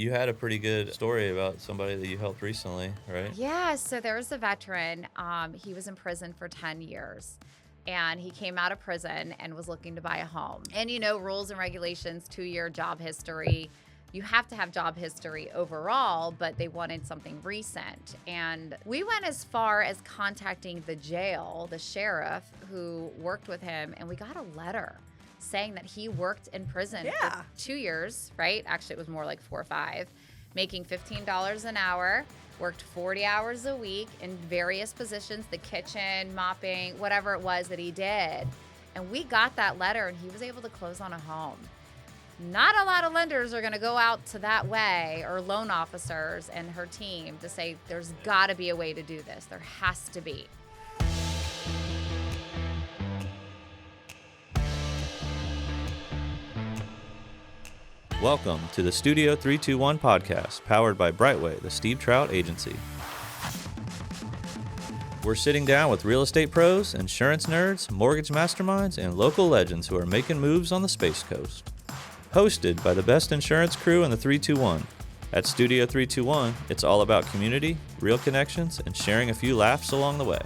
you had a pretty good story about somebody that you helped recently, right? Yeah, so there was a veteran. He was in prison for 10 years. And he came out of prison and was looking to buy a home. And, rules and regulations, 2-year job history. You have to have job history overall, but they wanted something recent. And we went as far as contacting the jail, the sheriff who worked with him, and we got a letter saying that he worked in prison for 2 years, right? Actually, it was more like 4 or 5, making $15 an hour. Worked 40 hours a week in various positions, the kitchen, mopping, whatever it was that he did. And we got that letter and he was able to close on a home. Not a lot of lenders are going to go out to that way, or loan officers and her team, to say there's got to be a way to do this. There has to be. Welcome to the Studio 321 podcast, powered by Brightway, the Steve Trout Agency. We're sitting down with real estate pros, insurance nerds, mortgage masterminds, and local legends who are making moves on the Space Coast. Hosted by the best insurance crew in the 321. At Studio 321, it's all about community, real connections, and sharing a few laughs along the way.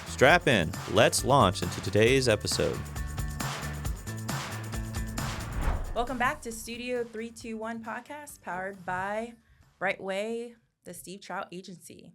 Strap in, let's launch into today's episode. Welcome back to Studio 321 podcast, powered by Brightway, the Steve Trout Agency.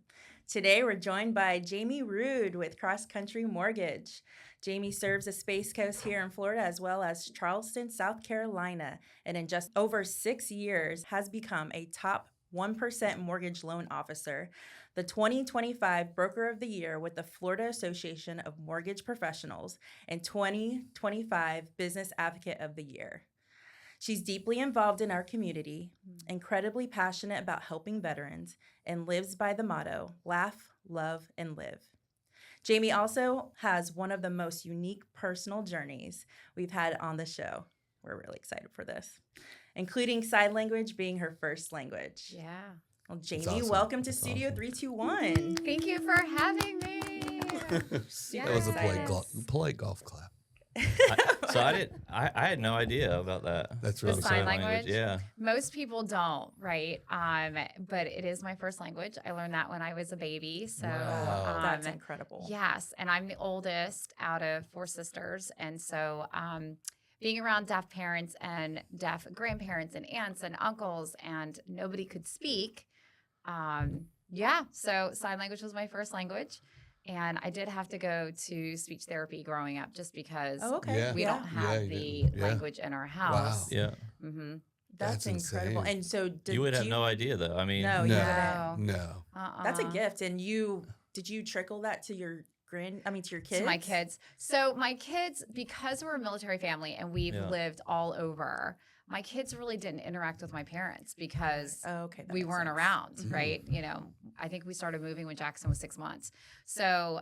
Today, we're joined by Jaime Rhude with CrossCountry Mortgage. Jaime serves the Space Coast here in Florida, as well as Charleston, South Carolina, and in just over 6 years has become a top 1% mortgage loan officer, the 2025 Broker of the Year with the Florida Association of Mortgage Professionals, and 2025 Business Advocate of the Year. She's deeply involved in our community, incredibly passionate about helping veterans, and lives by the motto, laugh, love, and live. Jaime also has one of the most unique personal journeys we've had on the show. We're really excited for this, including sign language being her first language. Yeah. Well, Jaime, awesome. Welcome to Studio 321. Thank you for having me. That was a polite golf clap. I had no idea about that. That's The really sign language? Yeah. Most people don't, right? But it is my first language. I learned that when I was a baby. So Wow. That's incredible. Yes, and I'm the oldest out of 4 sisters, and so being around deaf parents and deaf grandparents and aunts and uncles, and nobody could speak. So sign language was my first language. And I did have to go to speech therapy growing up just because we don't have the language in our house. Wow. Yeah. Mm-hmm. That's incredible. insane. And so You would have no idea, though. I mean, No, you wouldn't. No. That's a gift. And did you trickle that to your to your kids? To my kids. So my kids, because we're a military family and we've lived all over, my kids really didn't interact with my parents because we weren't around, right? I think we started moving when Jackson was 6 months. So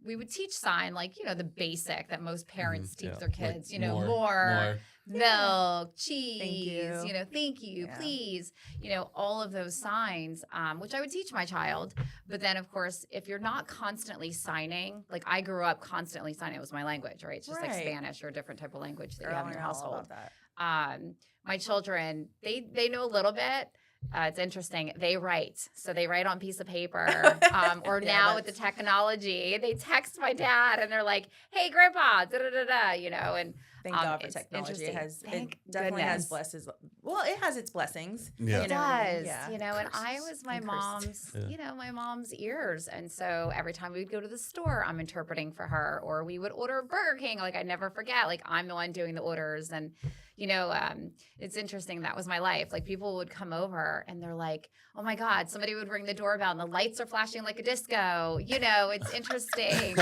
we would teach sign, like, the basic that most parents teach their kids, like more milk, cheese, thank you, please, all of those signs, which I would teach my child. But then, of course, if you're not constantly signing, like I grew up constantly signing, it was my language, right? It's just like Spanish or a different type of language that you have in your household. My children, they know a little bit. It's interesting. They write. So they write on a piece of paper. Or now with the technology, they text my dad and they're like, hey, grandpa, da-da-da-da, and thank God for technology. It definitely has blessings. Well, it has its blessings. Yeah. It does. Yeah. And I was my mom's, my mom's ears. And so every time we would go to the store, I'm interpreting for her. Or we would order Burger King. Like, I never forget. Like, I'm the one doing the orders. And, it's interesting. That was my life. Like, people would come over and they're like, oh my God, somebody would ring the doorbell and the lights are flashing like a disco. It's interesting.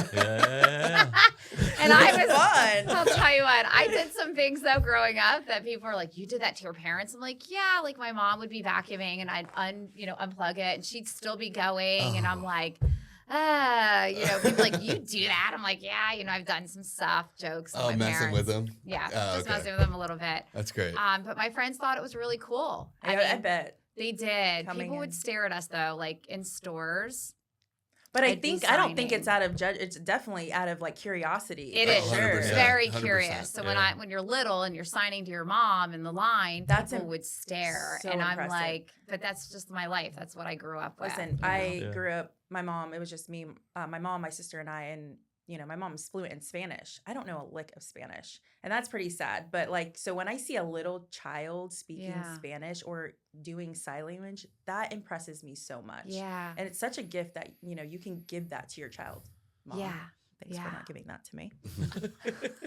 And I was fun. I'll tell you what, I did some things though growing up that people are like, you did that to your parents? I'm like, yeah, like my mom would be vacuuming and I'd unplug it and she'd still be going. And I'm like, people like, you do that? I'm like, yeah, I've done some stuff, jokes. Oh, messing with them? Yeah, messing with them a little bit. That's great. But my friends thought it was really cool. I bet. They did. People would stare at us though, like in stores. But I don't think it's out of it's definitely out of like curiosity. It is. Sure. It's very 100%. curious. So when you're little and you're signing to your mom in the line, people would stare. So and I'm impressive. like, but that's just my life. That's what I grew up with. Listen, I grew up, my mom, it was just me, my mom, my sister, and I, and my mom's fluent in Spanish. I don't know a lick of Spanish. And that's pretty sad. But like, so when I see a little child speaking Spanish or doing sign language, that impresses me so much. Yeah. And it's such a gift that, you can give that to your child. Mom, thanks for not giving that to me.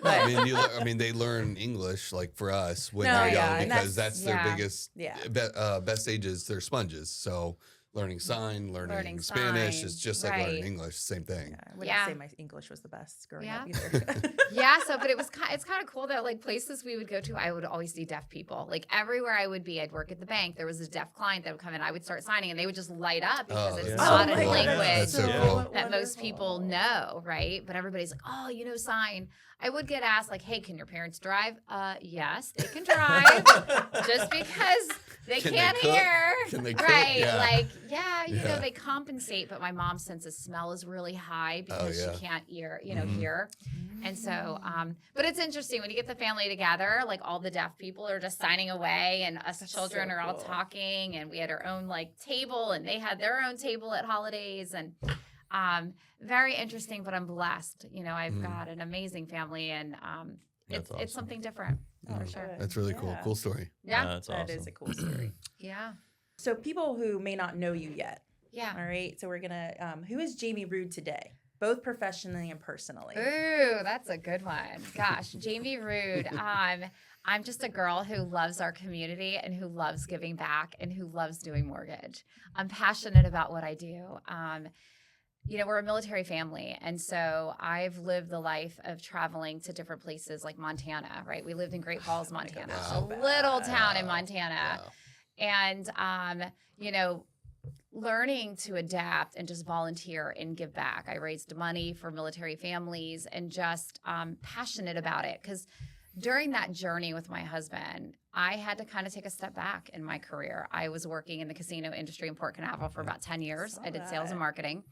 But, they learn English like for us when they're young because that's their biggest, best ages. They're sponges. So learning learning Spanish is just like learning English, same thing. Yeah, I wouldn't say my English was the best growing up either. But it's kind of cool that like places we would go to, I would always see deaf people. Like everywhere I would be, I'd work at the bank. There was a deaf client that would come in. I would start signing, and they would just light up because it's not a language that most people know, right? But everybody's like, oh, sign. I would get asked like, hey, can your parents drive? Yes, they can drive. Just because they can't hear. Can they cook? Right. Yeah. Like, they compensate, but my mom's sense of smell is really high because she can't hear. And so, but it's interesting when you get the family together, like all the deaf people are just signing away and us children are all talking, and we had our own like table and they had their own table at holidays, and very interesting, but I'm blessed. I've got an amazing family, and it's something different for sure. That's really cool. Cool story. Yeah, that's awesome. That is a cool story. Yeah. So people who may not know you yet. Yeah. All right. So we're gonna. Who is Jaime Rhude today, both professionally and personally? Ooh, that's a good one. Gosh, Jaime Rhude. I'm just a girl who loves our community and who loves giving back and who loves doing mortgage. I'm passionate about what I do. We're a military family, and so I've lived the life of traveling to different places like Montana, right? We lived in Great Falls, Montana, a little town in Montana. Wow. And, learning to adapt and just volunteer and give back. I raised money for military families and just passionate about it because during that journey with my husband, I had to kind of take a step back in my career. I was working in the casino industry in Port Canaveral for about 10 years. I did sales and marketing.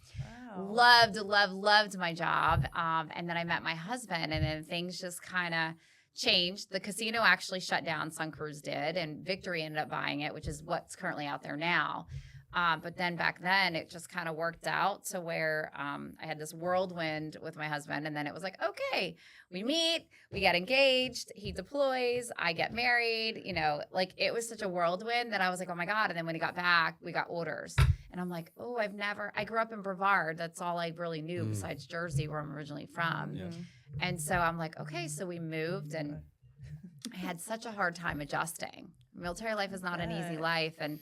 Wow. Loved my job. And then I met my husband, and then things just kind of changed. The casino actually shut down. Sun Cruise did, and Victory ended up buying it, which is what's currently out there now. But then back then, it just kind of worked out to where I had this whirlwind with my husband. And then it was like, okay, we meet, we get engaged, he deploys, I get married. It was such a whirlwind that I was like, oh my God. And then when he got back, we got orders. And I'm like, oh, I grew up in Brevard. That's all I really knew besides Jersey, where I'm originally from. Yeah. And so I'm like, okay, so we moved, and I had such a hard time adjusting. Military life is not an easy life. And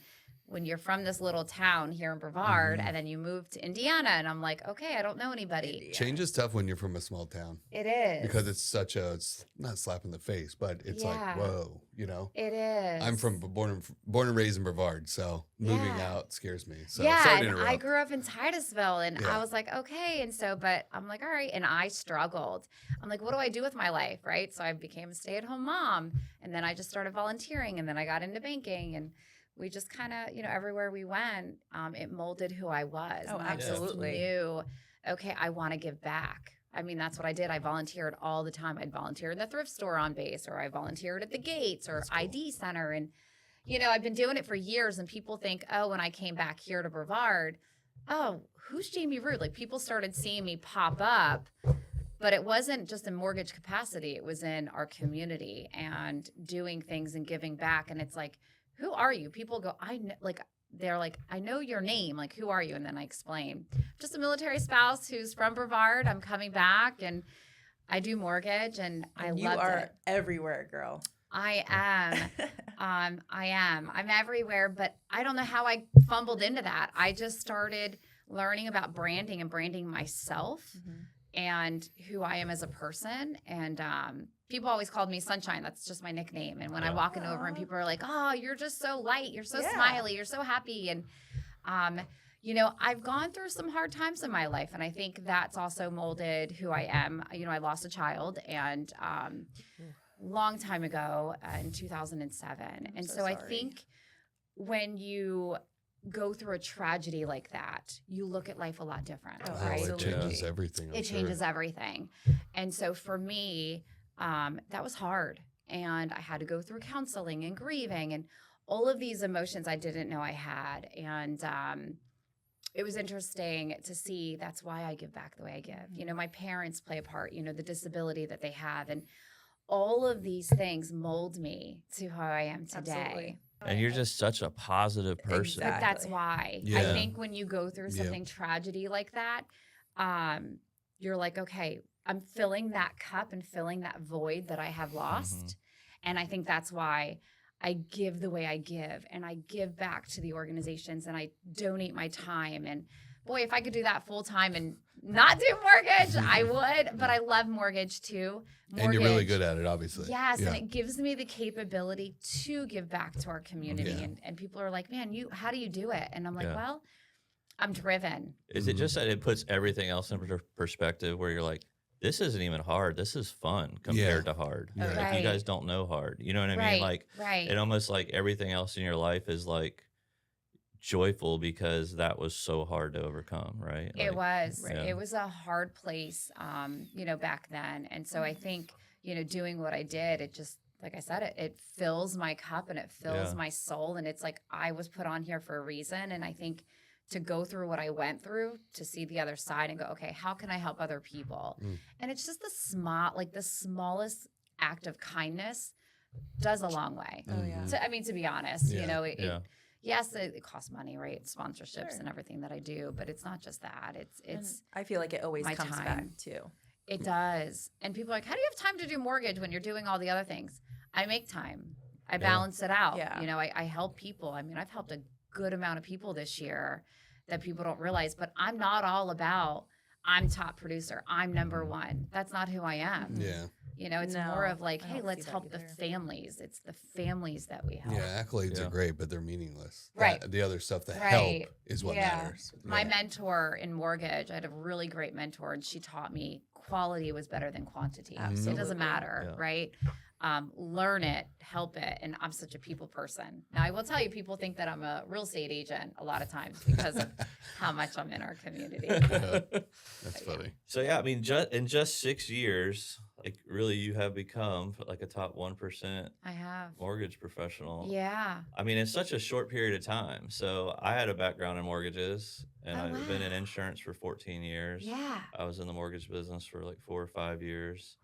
when you're from this little town here in Brevard and then you move to Indiana, and I'm like, okay, I don't know anybody. Change is tough when you're from a small town. It is. Because it's not a slap in the face, but it's like, whoa, It is. I'm born and raised in Brevard, so moving out scares me. So and I grew up in Titusville, and I was like, okay. And so, but I'm like, all right. And I struggled. I'm like, what do I do with my life, right? So I became a stay-at-home mom, and then I just started volunteering, and then I got into banking, and we just kind of, everywhere we went, it molded who I was. Oh, and absolutely. I just knew, okay, I want to give back. I mean, that's what I did. I volunteered all the time. I'd volunteer in the thrift store on base, or I volunteered at the gates or ID center. And, I've been doing it for years, and people think, oh, when I came back here to Brevard, oh, who's Jaime Rhude? Like, people started seeing me pop up. But it wasn't just in mortgage capacity. It was in our community and doing things and giving back. And it's like, who are you? People go, they're like, I know your name. Like, who are you? And then I explain, just a military spouse who's from Brevard. I'm coming back, and I do mortgage, and I love it. You are everywhere, girl. I am. I am. I'm everywhere, but I don't know how I fumbled into that. I just started learning about branding and branding myself and who I am as a person. And people always called me Sunshine. That's just my nickname. And when I walk in over and people are like, oh, you're just so light. You're so smiley. You're so happy. And, I've gone through some hard times in my life. And I think that's also molded who I am. I lost a child and long time ago in 2007. And so I think when you go through a tragedy like that, you look at life a lot different. Right? It changes everything. It changes everything. And so for me, that was hard. And I had to go through counseling and grieving and all of these emotions I didn't know I had. And it was interesting to see that's why I give back the way I give. You know, my parents play a part, you know, the disability that they have. And all of these things mold me to who I am today. Absolutely. And you're just such a positive person. But that's why. Yeah. I think when you go through something tragedy like that, you're like, okay, I'm filling that cup and filling that void that I have lost. And I think that's why I give the way I give, and I give back to the organizations, and I donate my time. And boy, if I could do that full time and not do mortgage, I would. But I love mortgage too. And you're really good at it, obviously. Yes, and it gives me the capability to give back to our community. And people are like, man, how do you do it? And I'm like, well, I'm driven. Is it just that it puts everything else in perspective where you're like, this isn't even hard. This is fun compared to hard. Right. Like, you guys don't know hard. You know what I mean? Like, it almost like everything else in your life is like joyful because that was so hard to overcome, right? It was. It was a hard place, you know, back then. And so I think, you know, doing what I did, it just, like I said, it fills my cup and it fills my soul. And it's like I was put on here for a reason. And I think to go through what I went through, to see the other side and go, okay, how can I help other people? And it's just the smallest act of kindness does a long way. So, I mean, to be honest, you know, yes, it costs money, right? Sponsorships and everything that I do, but it's not just that. It's I feel like it always comes back too. It does. And people are like, how do you have time to do mortgage when you're doing all the other things? I make time. I balance it out. You know, I help people. I mean, I've helped a good amount of people this year that people don't realize, but I'm not all about I'm top producer, I'm number one. That's not who I am. You know, it's more of like, hey, let's help the families. It's the families that we help. Accolades are great, but they're meaningless. Right. The other stuff, the help is what matters. My mentor in mortgage, I had a really great mentor, and she taught me quality was better than quantity. Absolutely. It doesn't matter, right? Learn it, help it. And I'm such a people person. Now, I will tell you, people think that I'm a real estate agent a lot of times because of how much I'm in our community. That's funny. So, I mean, in just 6 years, like really you have become like a top 1% I have mortgage professional. I mean, in such a short period of time. So I had a background in mortgages, and I've been in insurance for 14 years. I was in the mortgage business for like 4 or 5 years.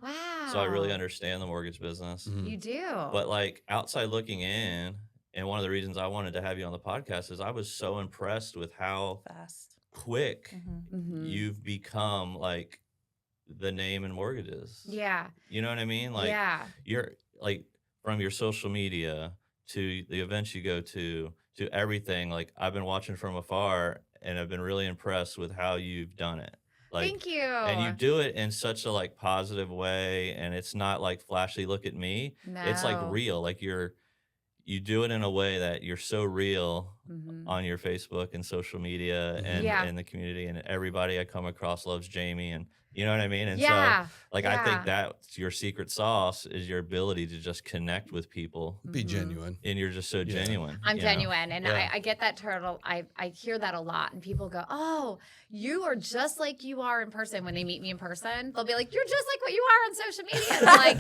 So I really understand the mortgage business. You do. But like outside looking in, and one of the reasons I wanted to have you on the podcast is I was so impressed with how quick you've become like the name in mortgages. You know what I mean? Like you're like from your social media to the events you go to everything. Like I've been watching from afar, and I've been really impressed with how you've done it. Like, thank you. And you do it in such a like positive way, and it's not like flashy, look at me. No. It's like real. Like you do it in a way that you're so real on your Facebook and social media and in the community, and everybody I come across loves Jamie, and you know what I mean? And so like I think that's your secret sauce is your ability to just connect with people. Be genuine. And you're just so genuine. I'm genuine. And I get that turtle. I hear that a lot. And people go, oh, you are just like you are in person. When they meet me in person, they'll be like, you're just like what you are on social media. And I'm like,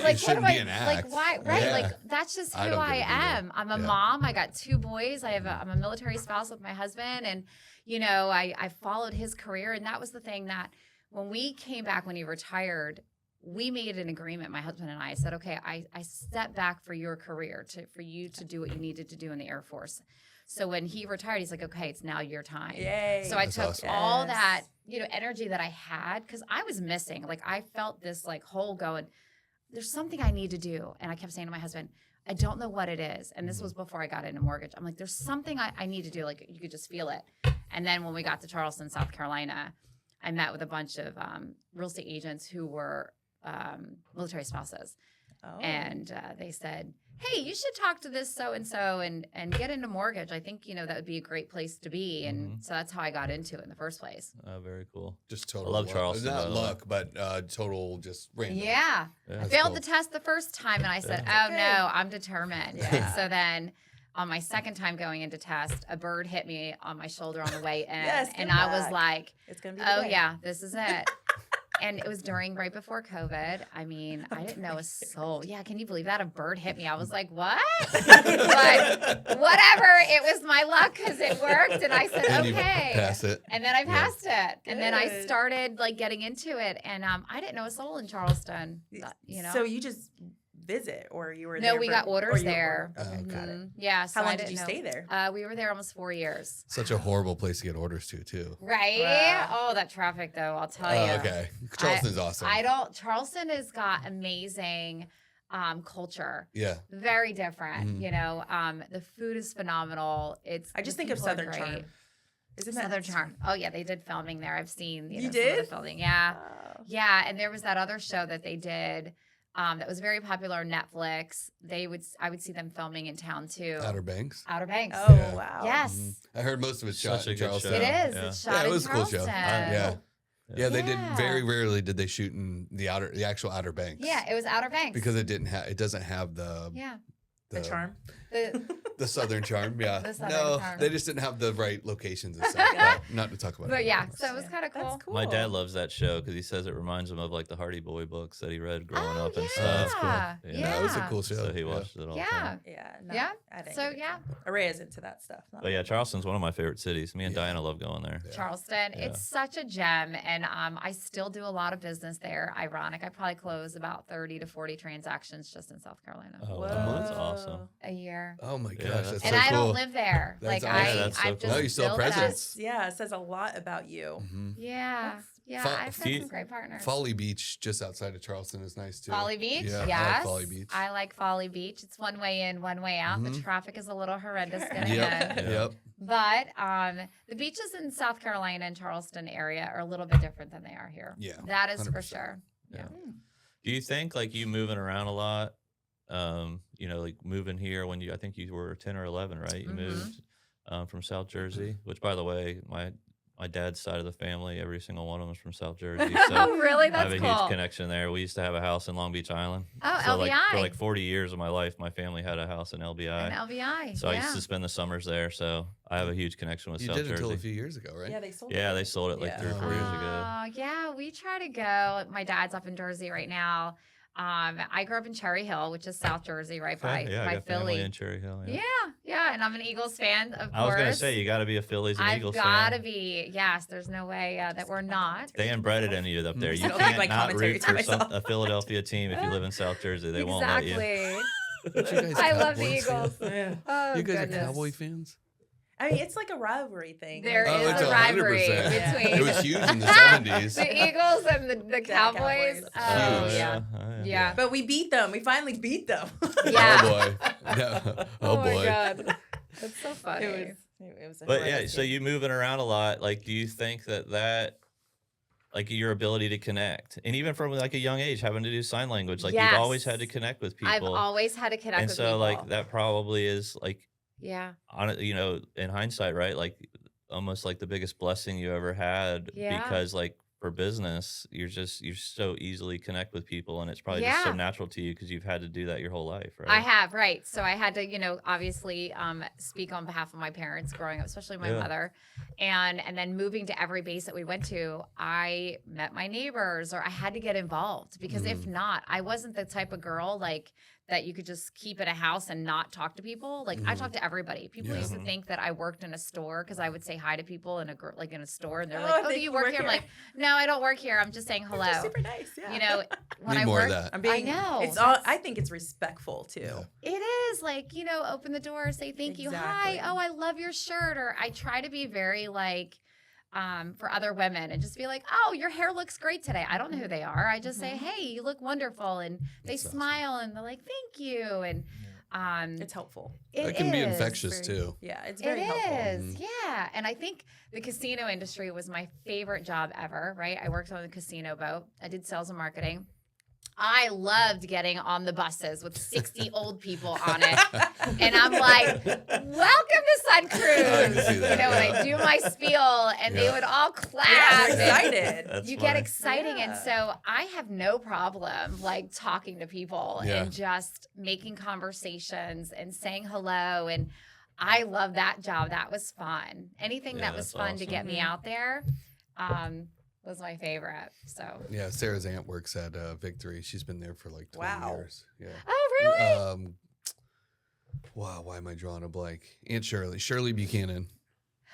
like what do I, like why, right? Like that's just who I am. I'm a mom. I got 2 boys. I'm a military spouse with my husband. And you know, I followed his career, and that was the thing that when we came back, when he retired, we made an agreement, my husband and I said, okay, I stepped back for your career, for you to do what you needed to do in the Air Force. So when he retired, he's like, okay, it's now your time. Yay. So I took all that, you know, energy that I had, because I was missing. Like I felt this like hole going, there's something I need to do. And I kept saying to my husband, I don't know what it is. And this was before I got into mortgage. I'm like, there's something I need to do. Like you could just feel it. And then when we got to Charleston, South Carolina, I met with a bunch of real estate agents who were military spouses. And they said, hey, you should talk to this so-and-so and get into mortgage. I think, you know, that would be a great place to be. And so that's how I got into it in the first place. Oh, very cool. Just total I love Charleston. Not luck, but total just random. I failed the test the first time, and I said, oh, no, I'm determined. And so then On my second time going into test, a bird hit me on my shoulder on the way in. And I was like, it's gonna be yeah, this is it. And it was right before COVID. I mean, I didn't know a soul. Yeah, can you believe that? A bird hit me. I was like, what? But whatever. It was my luck because it worked. And I said, and okay. You pass it. And then I passed it. And then I started like getting into it. And I didn't know a soul in Charleston. So you just visit, or you were no there we got orders there. Okay. Got it. Yeah. So how long did you stay there? We were there almost 4 years. Such a horrible place to get orders to, too. Right. Wow. Oh, that traffic though, I'll tell you. Okay. Charleston's awesome. Charleston has got amazing culture. Yeah. Very different. The food is phenomenal. I just think of Southern Charm. Isn't that Southern Charm? Oh yeah, they did filming there. I've seen you did? Some of the filming. Yeah. Wow. Yeah, and there was that other show that they did that was very popular on Netflix. I would see them filming in town too. Outer Banks. Outer Banks. Oh yeah. Wow. Yes. I heard most of it's shot in Charleston. It is. Yeah. It's shot it was in a cool show. Yeah. Yeah, they did. Very rarely did they shoot in the actual Outer Banks. Yeah, it was Outer Banks because it doesn't have the the charm. The Southern charm, yeah. Charm. They just didn't have the right locations and stuff. But not to talk about it. But yeah, so it was kind of cool. Cool. My dad loves that show because he says it reminds him of like the Hardy Boy books that he read growing up and stuff. That's cool. Yeah, it was a cool show. So he watched it all the time. Yeah. Array is into that stuff. But yeah, Charleston's one of my favorite cities. Me and Diana love going there. Yeah. Charleston, it's such a gem, and I still do a lot of business there. Ironic, I probably close about 30 to 40 transactions just in South Carolina. Oh, that's awesome. A year. Oh my gosh, that's and so I cool. don't live there. That's like awesome. I've just no, you still presence. Yeah, it says a lot about you. Mm-hmm. Yeah. Yeah, I've had some great partners. Folly Beach, just outside of Charleston, is nice too. Folly Beach, yeah, yes. I like Folly Beach. I like Folly Beach. It's one way in, one way out. The traffic is a little horrendous getting in. Yep. But the beaches in South Carolina and Charleston area are a little bit different than they are here. Yeah, that is 100%. For sure. Yeah. Do you think like you moving around a lot? Like moving here when I think you were 10 or 11, right? You moved from South Jersey, which by the way, my dad's side of the family, every single one of them is from South Jersey. So oh, really? That's I have a huge connection there. We used to have a house in Long Beach Island. Oh, so LBI. For like 40 years of my life, my family had a house in LBI. So I used to spend the summers there. So I have a huge connection with South Jersey. You did until a few years ago, right? Yeah, they sold it. Yeah, they sold it like 3 or 4 years ago. Yeah, we try to go. My dad's up in Jersey right now. I grew up in Cherry Hill, which is South Jersey, right by Philly. In Cherry Hill. Yeah, and I'm an Eagles fan, of course. I was gonna say you got to be a Phillies and Eagles fan. I've got to be. Yes, there's no way that we're not. They inbred it in you up there. You can't not root for a Philadelphia team if you live in South Jersey. They won't let you. Exactly. I love the Eagles. Oh, you guys are Cowboy fans? I mean, it's like a rivalry thing. There is a rivalry between. It was huge in the 70s. The Eagles and the Cowboys. Oh, yeah. But we beat them. We finally beat them. Yeah. Oh, boy. No. Oh, boy. My God. That's so funny. It was but yeah, so you moving around a lot. Like, do you think that like your ability to connect, and even from like a young age, having to do sign language, like you've always had to connect with people. I've always had to connect with people. And so like that probably is like, on in hindsight, right? Like almost like the biggest blessing you ever had because like for business, you so easily connect with people, and it's probably just so natural to you because you've had to do that your whole life, right? I have, right. So I had to, obviously speak on behalf of my parents growing up, especially my mother. And then moving to every base that we went to, I met my neighbors, or I had to get involved because if not, I wasn't the type of girl like that you could just keep in a house and not talk to people. Like I talked to everybody. People used to think that I worked in a store because I would say hi to people in a store, and they're like, "Oh, do you work here?" I'm like, "No, I don't work here. I'm just saying hello." Super nice. Yeah. When I work, I know. It's all. I think it's respectful too. Yeah. It is like open the door, say thank you, hi, oh, I love your shirt, or I try to be very like. For other women and just be like, oh, your hair looks great today. I don't know who they are. I just say, hey, you look wonderful. And they smile and they're like, thank you. And it's helpful. It can be infectious too. Yeah, it's very helpful. It is, yeah. And I think the casino industry was my favorite job ever, right? I worked on a casino boat. I did sales and marketing. I loved getting on the buses with 60 old people on it. And I'm like, welcome to Sun Cruise. You know, when I do my spiel and they would all clap. Yeah, they're excited. You get exciting. And so I have no problem like talking to people and just making conversations and saying hello. And I love that job. That was fun. Anything that was fun to get me out there. Was my favorite. So yeah, Sarah's aunt works at Victory. She's been there for like 20 years. Yeah. Oh, really? Wow, why am I drawing a blank? Aunt Shirley Buchanan.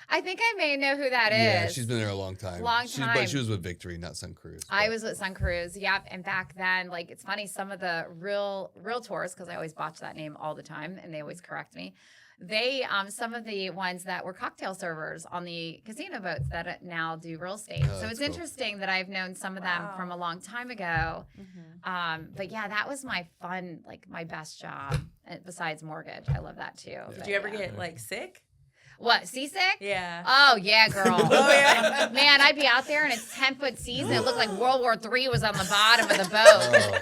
I think I may know who that is. Yeah, she's been there a long time. But she was with Victory, not Sun Cruise. I was with Sun Cruise. Yep. And back then, like, it's funny, some of the real tours, because I always botch that name all the time, and they always correct me. They, some of the ones that were cocktail servers on the casino boats that now do real estate. So it's interesting that I've known some of them from a long time ago. But yeah, that was my fun, like my best job besides mortgage. I love that too. Did you ever get like sick? What, seasick? Yeah. Oh, yeah, girl. Oh, yeah. Man, I'd be out there and it's 10-foot seas and it looked like World War III was on the bottom of the boat.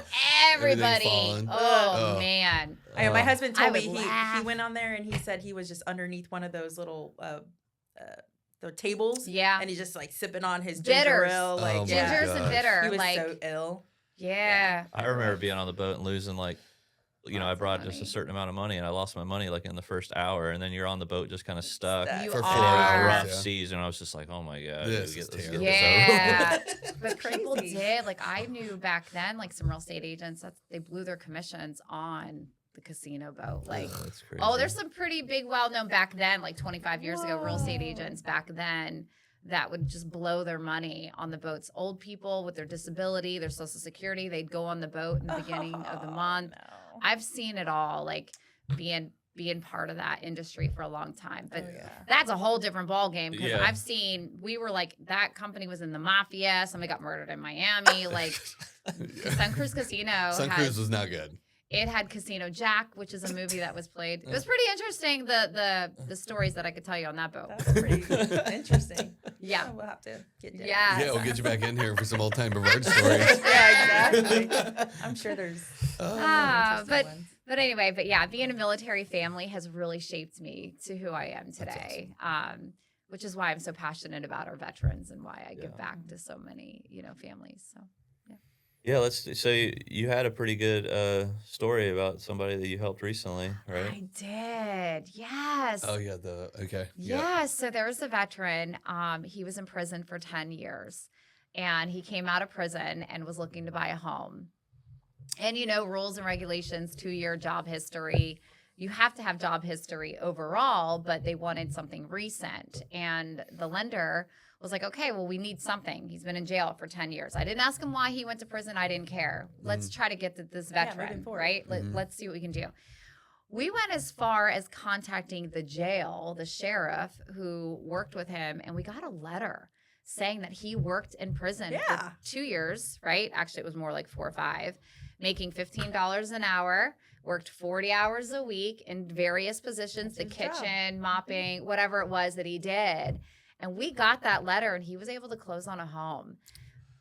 Everybody. Man. My husband told me he went on there and he said he was just underneath one of those little the tables. Yeah. And he's just like sipping on his ginger ale. Like, gingers and bitter. He was so ill. Yeah. I remember being on the boat and losing like, you know, I brought just a certain amount of money and I lost my money like in the first hour, and then you're on the boat just kind of stuck for 4 hours. Rough seas, and I was just like, oh my God, this is terrible. Yeah. But people did, like I knew back then, like some real estate agents, they blew their commissions on the casino boat. Like, that's crazy. There's some pretty big, well-known back then, like 25 years ago, real estate agents back then that would just blow their money on the boats. Old people with their disability, their Social Security, they'd go on the boat in the beginning of the month. No. I've seen it all, like being part of that industry for a long time. But that's a whole different ball game because I've seen, we were like, that company was in the mafia. Somebody got murdered in Miami. Like Sun Cruise Casino. Sun Cruise was not good. It had Casino Jack, which is a movie that was played. It was pretty interesting, the stories that I could tell you on that boat. That's pretty interesting. Yeah. We'll have to get dinner. Yeah, we'll get you back in here for some old-time Brevard stories. Yeah, exactly. I'm sure there's but anyway, being a military family has really shaped me to who I am today. Awesome. Which is why I'm so passionate about our veterans and why I give back to so many, families. So yeah, so you had a pretty good story about somebody that you helped recently, right? I did, yes. Oh, yeah, okay. Yeah, so there was a veteran. He was in prison for 10 years, and he came out of prison and was looking to buy a home. And, rules and regulations, 2-year job history. You have to have job history overall, but they wanted something recent. And the lender was like, okay, well, we need something. He's been in jail for 10 years. I didn't ask him why he went to prison. I didn't care. Let's try to get this veteran, right? Let's see what we can do. We went as far as contacting the jail, the sheriff who worked with him, and we got a letter saying that he worked in prison for 2 years, right? Actually, it was more like 4 or 5, making $15 an hour, worked 40 hours a week in various positions, the kitchen, mopping, whatever it was that he did. And we got that letter, and he was able to close on a home.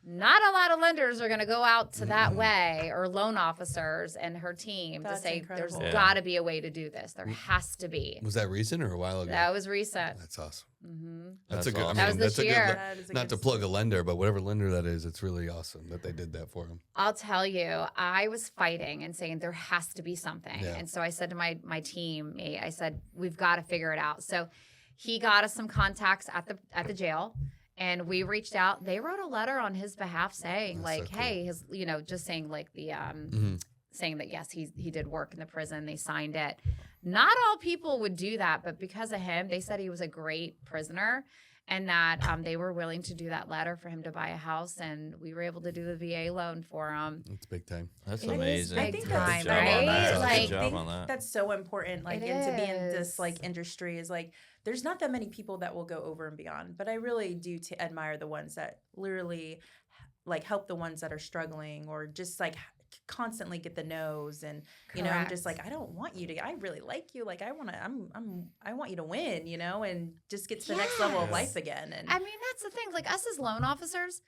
Not a lot of lenders are going to go out to that way, or loan officers and her team to say incredible. There's got to be a way to do this. There has to be. Was that recent or a while ago? That was recent. That's awesome. Mm-hmm. That's a good. Awesome. That was this year. Not to plug a lender, but whatever lender that is, it's really awesome that they did that for him. I'll tell you, I was fighting and saying there has to be something, and so I said to my team, I said we've got to figure it out. So he got us some contacts at the jail. And we reached out. They wrote a letter on his behalf saying, hey, just saying like the saying that yes, he did work in the prison. They signed it. Not all people would do that, but because of him, they said he was a great prisoner, and that they were willing to do that letter for him to buy a house, and we were able to do the VA loan for him. It's big time. That's amazing. I think that's that's so important. Like, and to be in this like industry is like. There's not that many people that will go over and beyond, but I really do admire the ones that literally like help the ones that are struggling or just like constantly get the no's and I'm just like I don't want you to I really like you like I want you to win and just get to the next level of life again. And I mean that's the thing, like us as loan officers,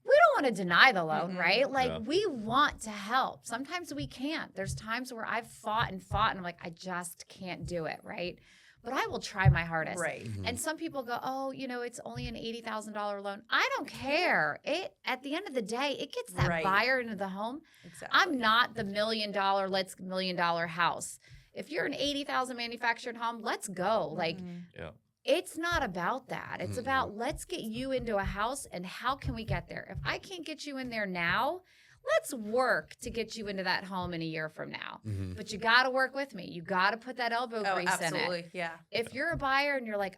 we don't want to deny the loan, right? Like we want to help. Sometimes we can't. There's times where I've fought and I'm like, I just can't do it, right? But I will try my hardest. Right. And some people go, oh, it's only an $80,000 loan. I don't care. At the end of the day, it gets that buyer into the home. Exactly. I'm not the $1 million house. If you're an $80,000 manufactured home, let's go. Like, it's not about that. It's about let's get you into a house and how can we get there? If I can't get you in there now, let's work to get you into that home in a year from now. But you got to work with me. You got to put that elbow grease in it. Yeah. If you're a buyer and you're like,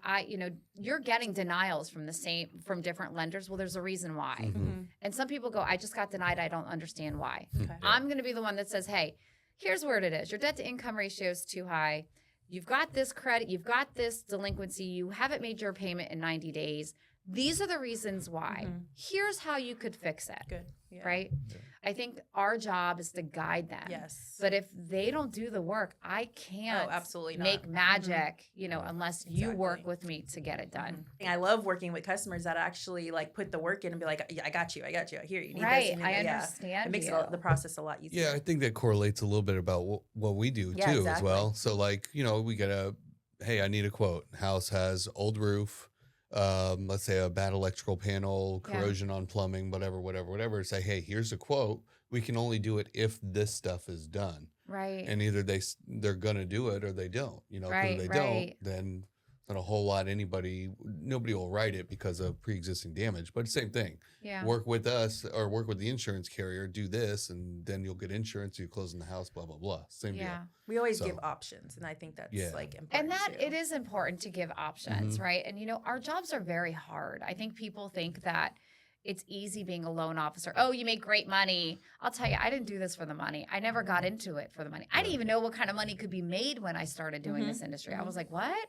you're getting denials from different lenders. Well, there's a reason why. And some people go, I just got denied. I don't understand why. Okay. I'm going to be the one that says, hey, here's where it is. Your debt to income ratio is too high. You've got this credit. You've got this delinquency. You haven't made your payment in 90 days. These are the reasons why. Here's how you could fix it. Good. Yeah. Right? Yeah. I think our job is to guide them. Yes. But if they don't do the work, I can't absolutely make magic, unless you work with me to get it done. I love working with customers that actually like put the work in and be like, yeah, I got you. Here, you need this. And I understand. It makes the process a lot easier. Yeah, I think that correlates a little bit about what we do too as well. So like, we get hey, I need a quote. House has old roof. Let's say a bad electrical panel, corrosion on plumbing, whatever. Say, hey, here's a quote. We can only do it if this stuff is done. Right. And either they're going to do it or they don't. If they don't, then not a whole lot nobody will write it because of pre-existing damage. But same thing. Yeah. Work with us or work with the insurance carrier, do this, and then you'll get insurance, you close in the house, blah, blah, blah. Same deal. We always give options, and I think that's important. And it is important to give options, right? And our jobs are very hard. I think people think that it's easy being a loan officer. Oh, you make great money. I'll tell you, I didn't do this for the money. I never got into it for the money. I didn't even know what kind of money could be made when I started doing this industry. I was like, what?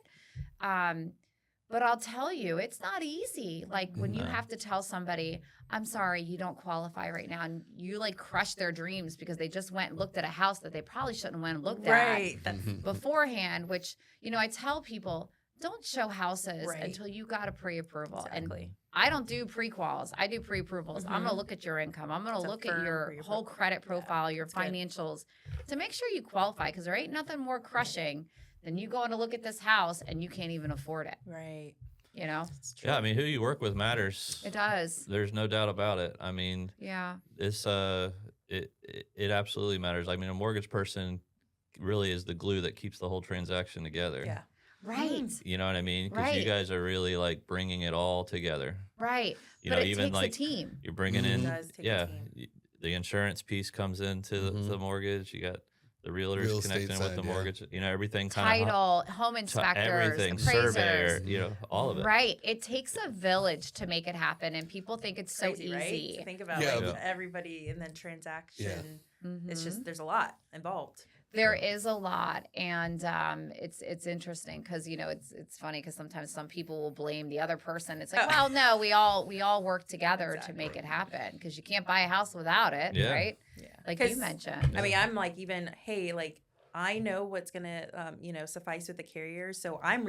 But I'll tell you, it's not easy. Like when you have to tell somebody, I'm sorry, you don't qualify right now. And you like crush their dreams because they just went and looked at a house that they probably shouldn't have went and looked at beforehand, which, I tell people, don't show houses until you got a pre-approval. Exactly. And I don't do pre-quals. I do pre-approvals. I'm going to look at your income. I'm going to look at your whole credit profile, your financials to make sure you qualify because there ain't nothing more crushing than you going to look at this house and you can't even afford it. Right. Yeah, I mean, who you work with matters. It does. There's no doubt about it. I mean, it's it absolutely matters. I mean, a mortgage person really is the glue that keeps the whole transaction together. Yeah. Right. You know what I mean? Because you guys are really like bringing it all together. Right. But it even takes like a team. You're bringing in, the insurance piece comes into the mortgage. You got the realtors connecting with the mortgage. Everything kind of title, home inspectors, everything, appraisers, surveyor. All of it. Right. It takes a village to make it happen, and people think it's so easy. Right? To think about everybody and then transaction. Yeah. It's just there's a lot involved. There is a lot, and it's interesting because it's funny because sometimes some people will blame the other person. It's like, well, no, we all work together to make it happen because you can't buy a house without it, right? Yeah, like you mentioned. I mean, I'm like I know what's gonna suffice with the carrier, so I'm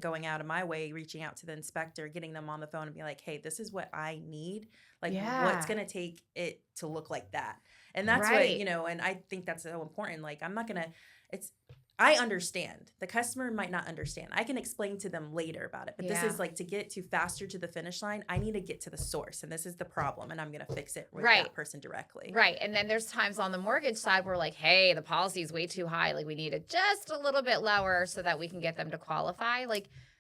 going out of my way, reaching out to the inspector, getting them on the phone, and be like, hey, this is what I need. Like, what's gonna take it to look like that? And that's what, and I think that's so important. Like, I understand. The customer might not understand. I can explain to them later about it. But this is like to get faster to the finish line, I need to get to the source. And this is the problem. And I'm going to fix it with that person directly. Right. And then there's times on the mortgage side where like, hey, the policy is way too high. Like we need it just a little bit lower so that we can get them to qualify.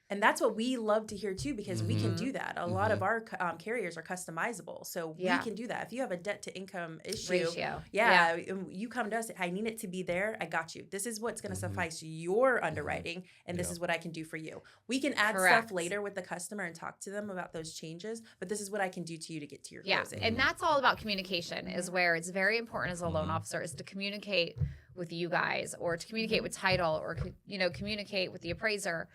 And that's what we love to hear too, because we can do that. A lot of our carriers are customizable, so we can do that. If you have a debt to income issue, you come to us. I need it to be there. I got you. This is what's going to suffice your underwriting, and this is what I can do for you. We can add stuff later with the customer and talk to them about those changes, but this is what I can do to you to get to your closing. And that's all about communication. Is where it's very important as a loan officer is to communicate with you guys, or to communicate with title, or communicate with the appraiser.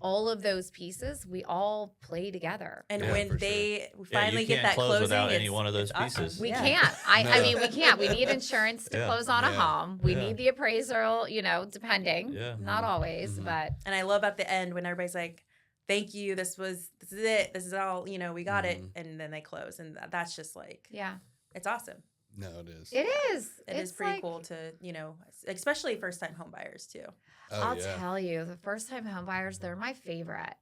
All of those pieces, we all play together. And when they finally get that closing, without any one of those pieces. We can't. I mean, we can't. We need insurance to close on a home. We need the appraisal, depending. Not always, but. And I love at the end when everybody's like, thank you. This is it. This is all, we got it. And then they close. And that's just like, it's awesome. No, it is. It is. It is pretty cool to, especially first-time home buyers too. I'll tell you, the first-time home buyers, they're my favorite.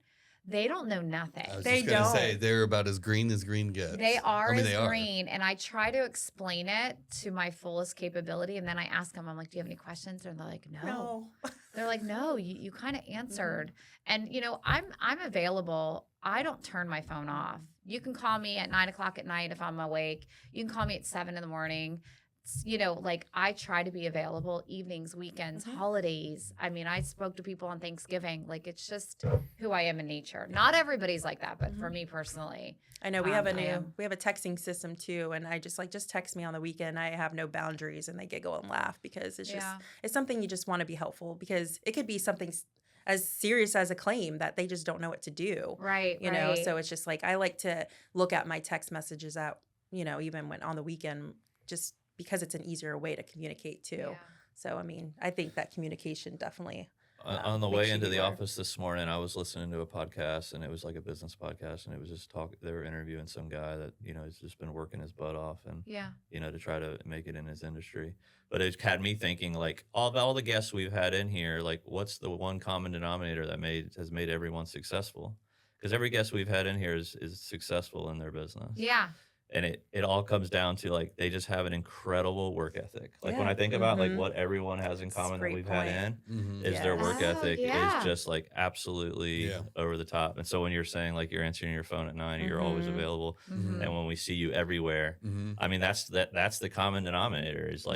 They don't know nothing. I was just going to say, they're about as green gets. They are green. And I try to explain it to my fullest capability. And then I ask them, I'm like, do you have any questions? And they're like, no. They're like, no, you kind of answered. And, I'm available. I don't turn my phone off. You can call me at 9:00 at night if I'm awake. You can call me at 7 a.m. I try to be available evenings, weekends, holidays. I mean, I spoke to people on Thanksgiving. It's just who I am in nature. Not everybody's like that, but for me personally, I know we have a texting system too. And I just text me on the weekend. I have no boundaries and they giggle and laugh because it's just, it's something you just want to be helpful because it could be something as serious as a claim that they just don't know what to do. Right. You know, so it's just I like to look at my text messages out, even when on the weekend, just because it's an easier way to communicate too. Yeah. So, I mean, I think that communication definitely. On the way into the office this morning, I was listening to a podcast, and it was like a business podcast, and it was just they were interviewing some guy that, has just been working his butt off and, to try to make it in his industry. But it had me thinking, all the guests we've had in here, what's the one common denominator that has made everyone successful? Because every guest we've had in here is successful in their business. Yeah. And it all comes down to they just have an incredible work ethic. When I think about what everyone has in common that we've had in is their work ethic is just absolutely over the top. And so when you're saying you're answering your phone at 9, you're always available, and when we see you everywhere, I mean that's the common denominator is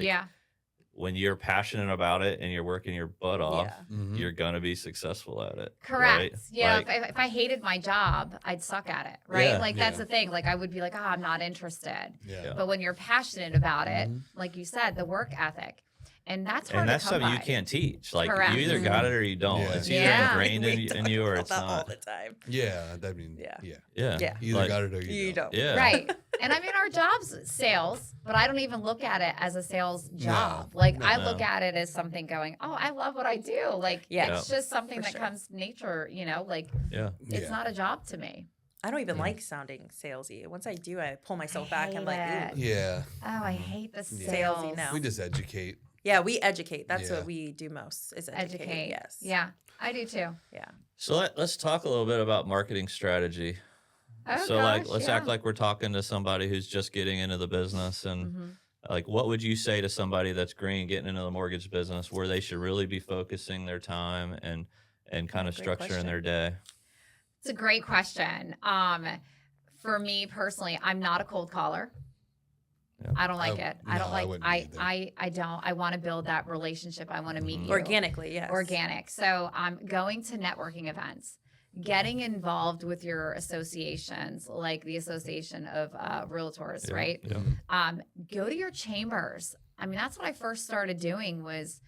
when you're passionate about it and you're working your butt off, you're going to be successful at it. Correct. Right? Yeah. If I hated my job, I'd suck at it. Right. Yeah, that's the thing. I would be I'm not interested. Yeah. But when you're passionate about it, like you said, the work ethic. And that's hard to come by. And that's something you can't teach. You either Mm-hmm. got it or you don't. Yeah. It's either ingrained in you or it's not. All the time. Yeah. I mean, yeah. You either got it or you don't. Yeah. Right. And I mean, our job's sales, but I don't even look at it as a sales job. I look at it as something going, oh, I love what I do. It's just something that comes nature, it's not a job to me. I don't even like sounding salesy. Once I do, I pull myself back. I'm like, ooh. Yeah. Oh, I hate the salesy now. We just educate. Yeah, we educate. That's what we do most is educate. Yes. Yeah, I do too. Yeah. So let's talk a little bit about marketing strategy. Oh, so let's act like we're talking to somebody who's just getting into the business and what would you say to somebody that's green getting into the mortgage business where they should really be focusing their time and kind of structuring their day? It's a great question. For me personally, I'm not a cold caller. Yeah. I don't like it. I don't like I don't. I want to build that relationship. I want to meet you. Organically, yes. Organic. So I'm going to networking events, getting involved with your associations, like the Association of Realtors, right? Yeah. Go to your chambers. I mean, that's what I first started doing was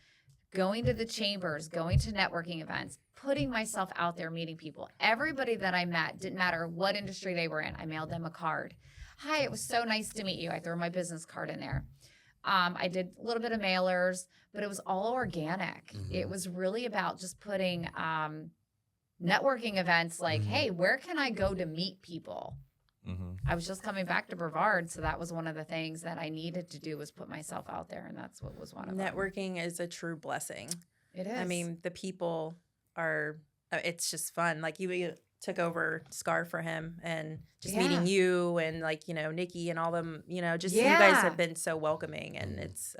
going to the chambers, going to networking events, putting myself out there, meeting people. Everybody that I met, didn't matter what industry they were in, I mailed them a card. Hi, it was so nice to meet you. I threw my business card in there. I did a little bit of mailers, but it was all organic. It was really about just putting networking events hey, where can I go to meet people? I was just coming back to Brevard, so that was one of the things that I needed to do was put myself out there, and that's what was one of them. Networking is a true blessing. It is. I mean, the people are, it's just fun. You took over Scar for him and just meeting you and Nikki and all them, just you guys have been so welcoming and it's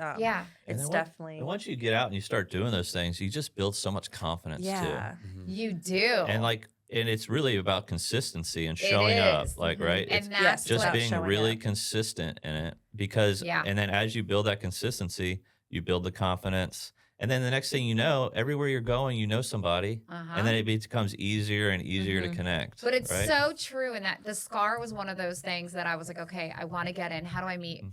it's definitely. And once you get out and you start doing those things, you just build so much confidence too. You do. And it's really about consistency and showing up, right? And that's just being really consistent in it because, and then as you build that consistency, you build the confidence. And then the next thing you know, everywhere you're going, you know somebody, and then it becomes easier and easier to connect. But it's so true in that the Scar was one of those things that I was like, okay, I want to get in. How do I meet,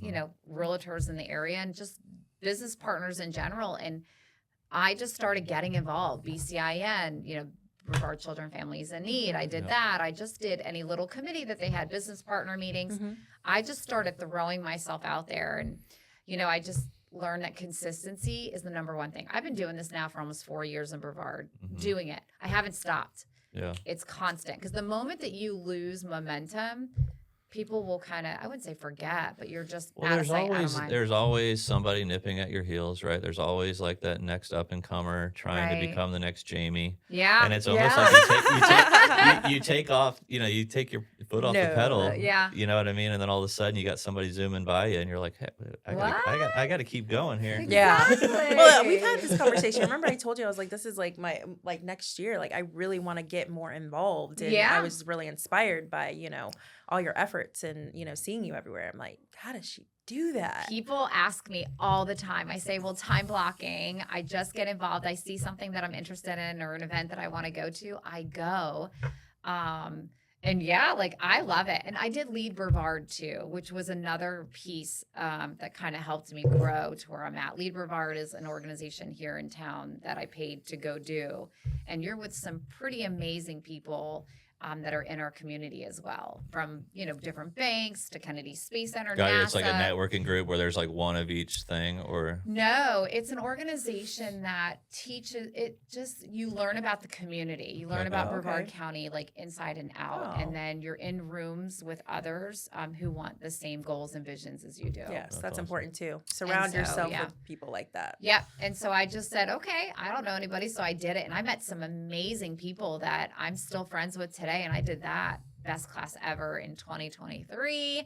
realtors in the area and just business partners in general? And I just started getting involved. BCIN, Brevard Children Families in Need. I did that. I just did any little committee that they had, business partner meetings. I just started throwing myself out there. And, I just learned that consistency is the number one thing. I've been doing this now for almost 4 years in Brevard, doing it. I haven't stopped. it's constant. Because the moment that you lose momentum, people will kind of, I wouldn't say forget, but you're just out of sight, out of mind. There's always somebody nipping at your heels, right? There's always like that next up and comer trying to become the next Jamie. Yeah. And it's almost like you take off, you take your foot off the pedal. You know what I mean? And then all of a sudden you got somebody zooming by you and you're like, hey, I got to keep going here. Exactly. Well, we've had this conversation. Remember I told you, I was like, this is like my, like next year, like I really want to get more involved. And I was really inspired by, all your efforts and, seeing you everywhere. I'm like, how does she do that? People ask me all the time. I say, well, time blocking. I just get involved. I see something that I'm interested in or an event that I want to go to. I go. And I love it. And I did lead Brevard too, which was another piece that kind of helped me grow to where I'm at. Lead Brevard is an organization here in town that I paid to go do. And you're with some pretty amazing people that are in our community as well, from different banks to Kennedy Space Center. NASA. It's like a networking group where there's like one of each thing, or no, it's an organization that teaches it. Just you learn about the community, you learn about Brevard County like inside and out, and then you're in rooms with others who want the same goals and visions as you do. Yes, that's awesome. Important too. Surround yourself with people like that. Yep. And so I just said, okay, I don't know anybody, so I did it, and I met some amazing people that I'm still friends with today. And I did that best class ever in 2023.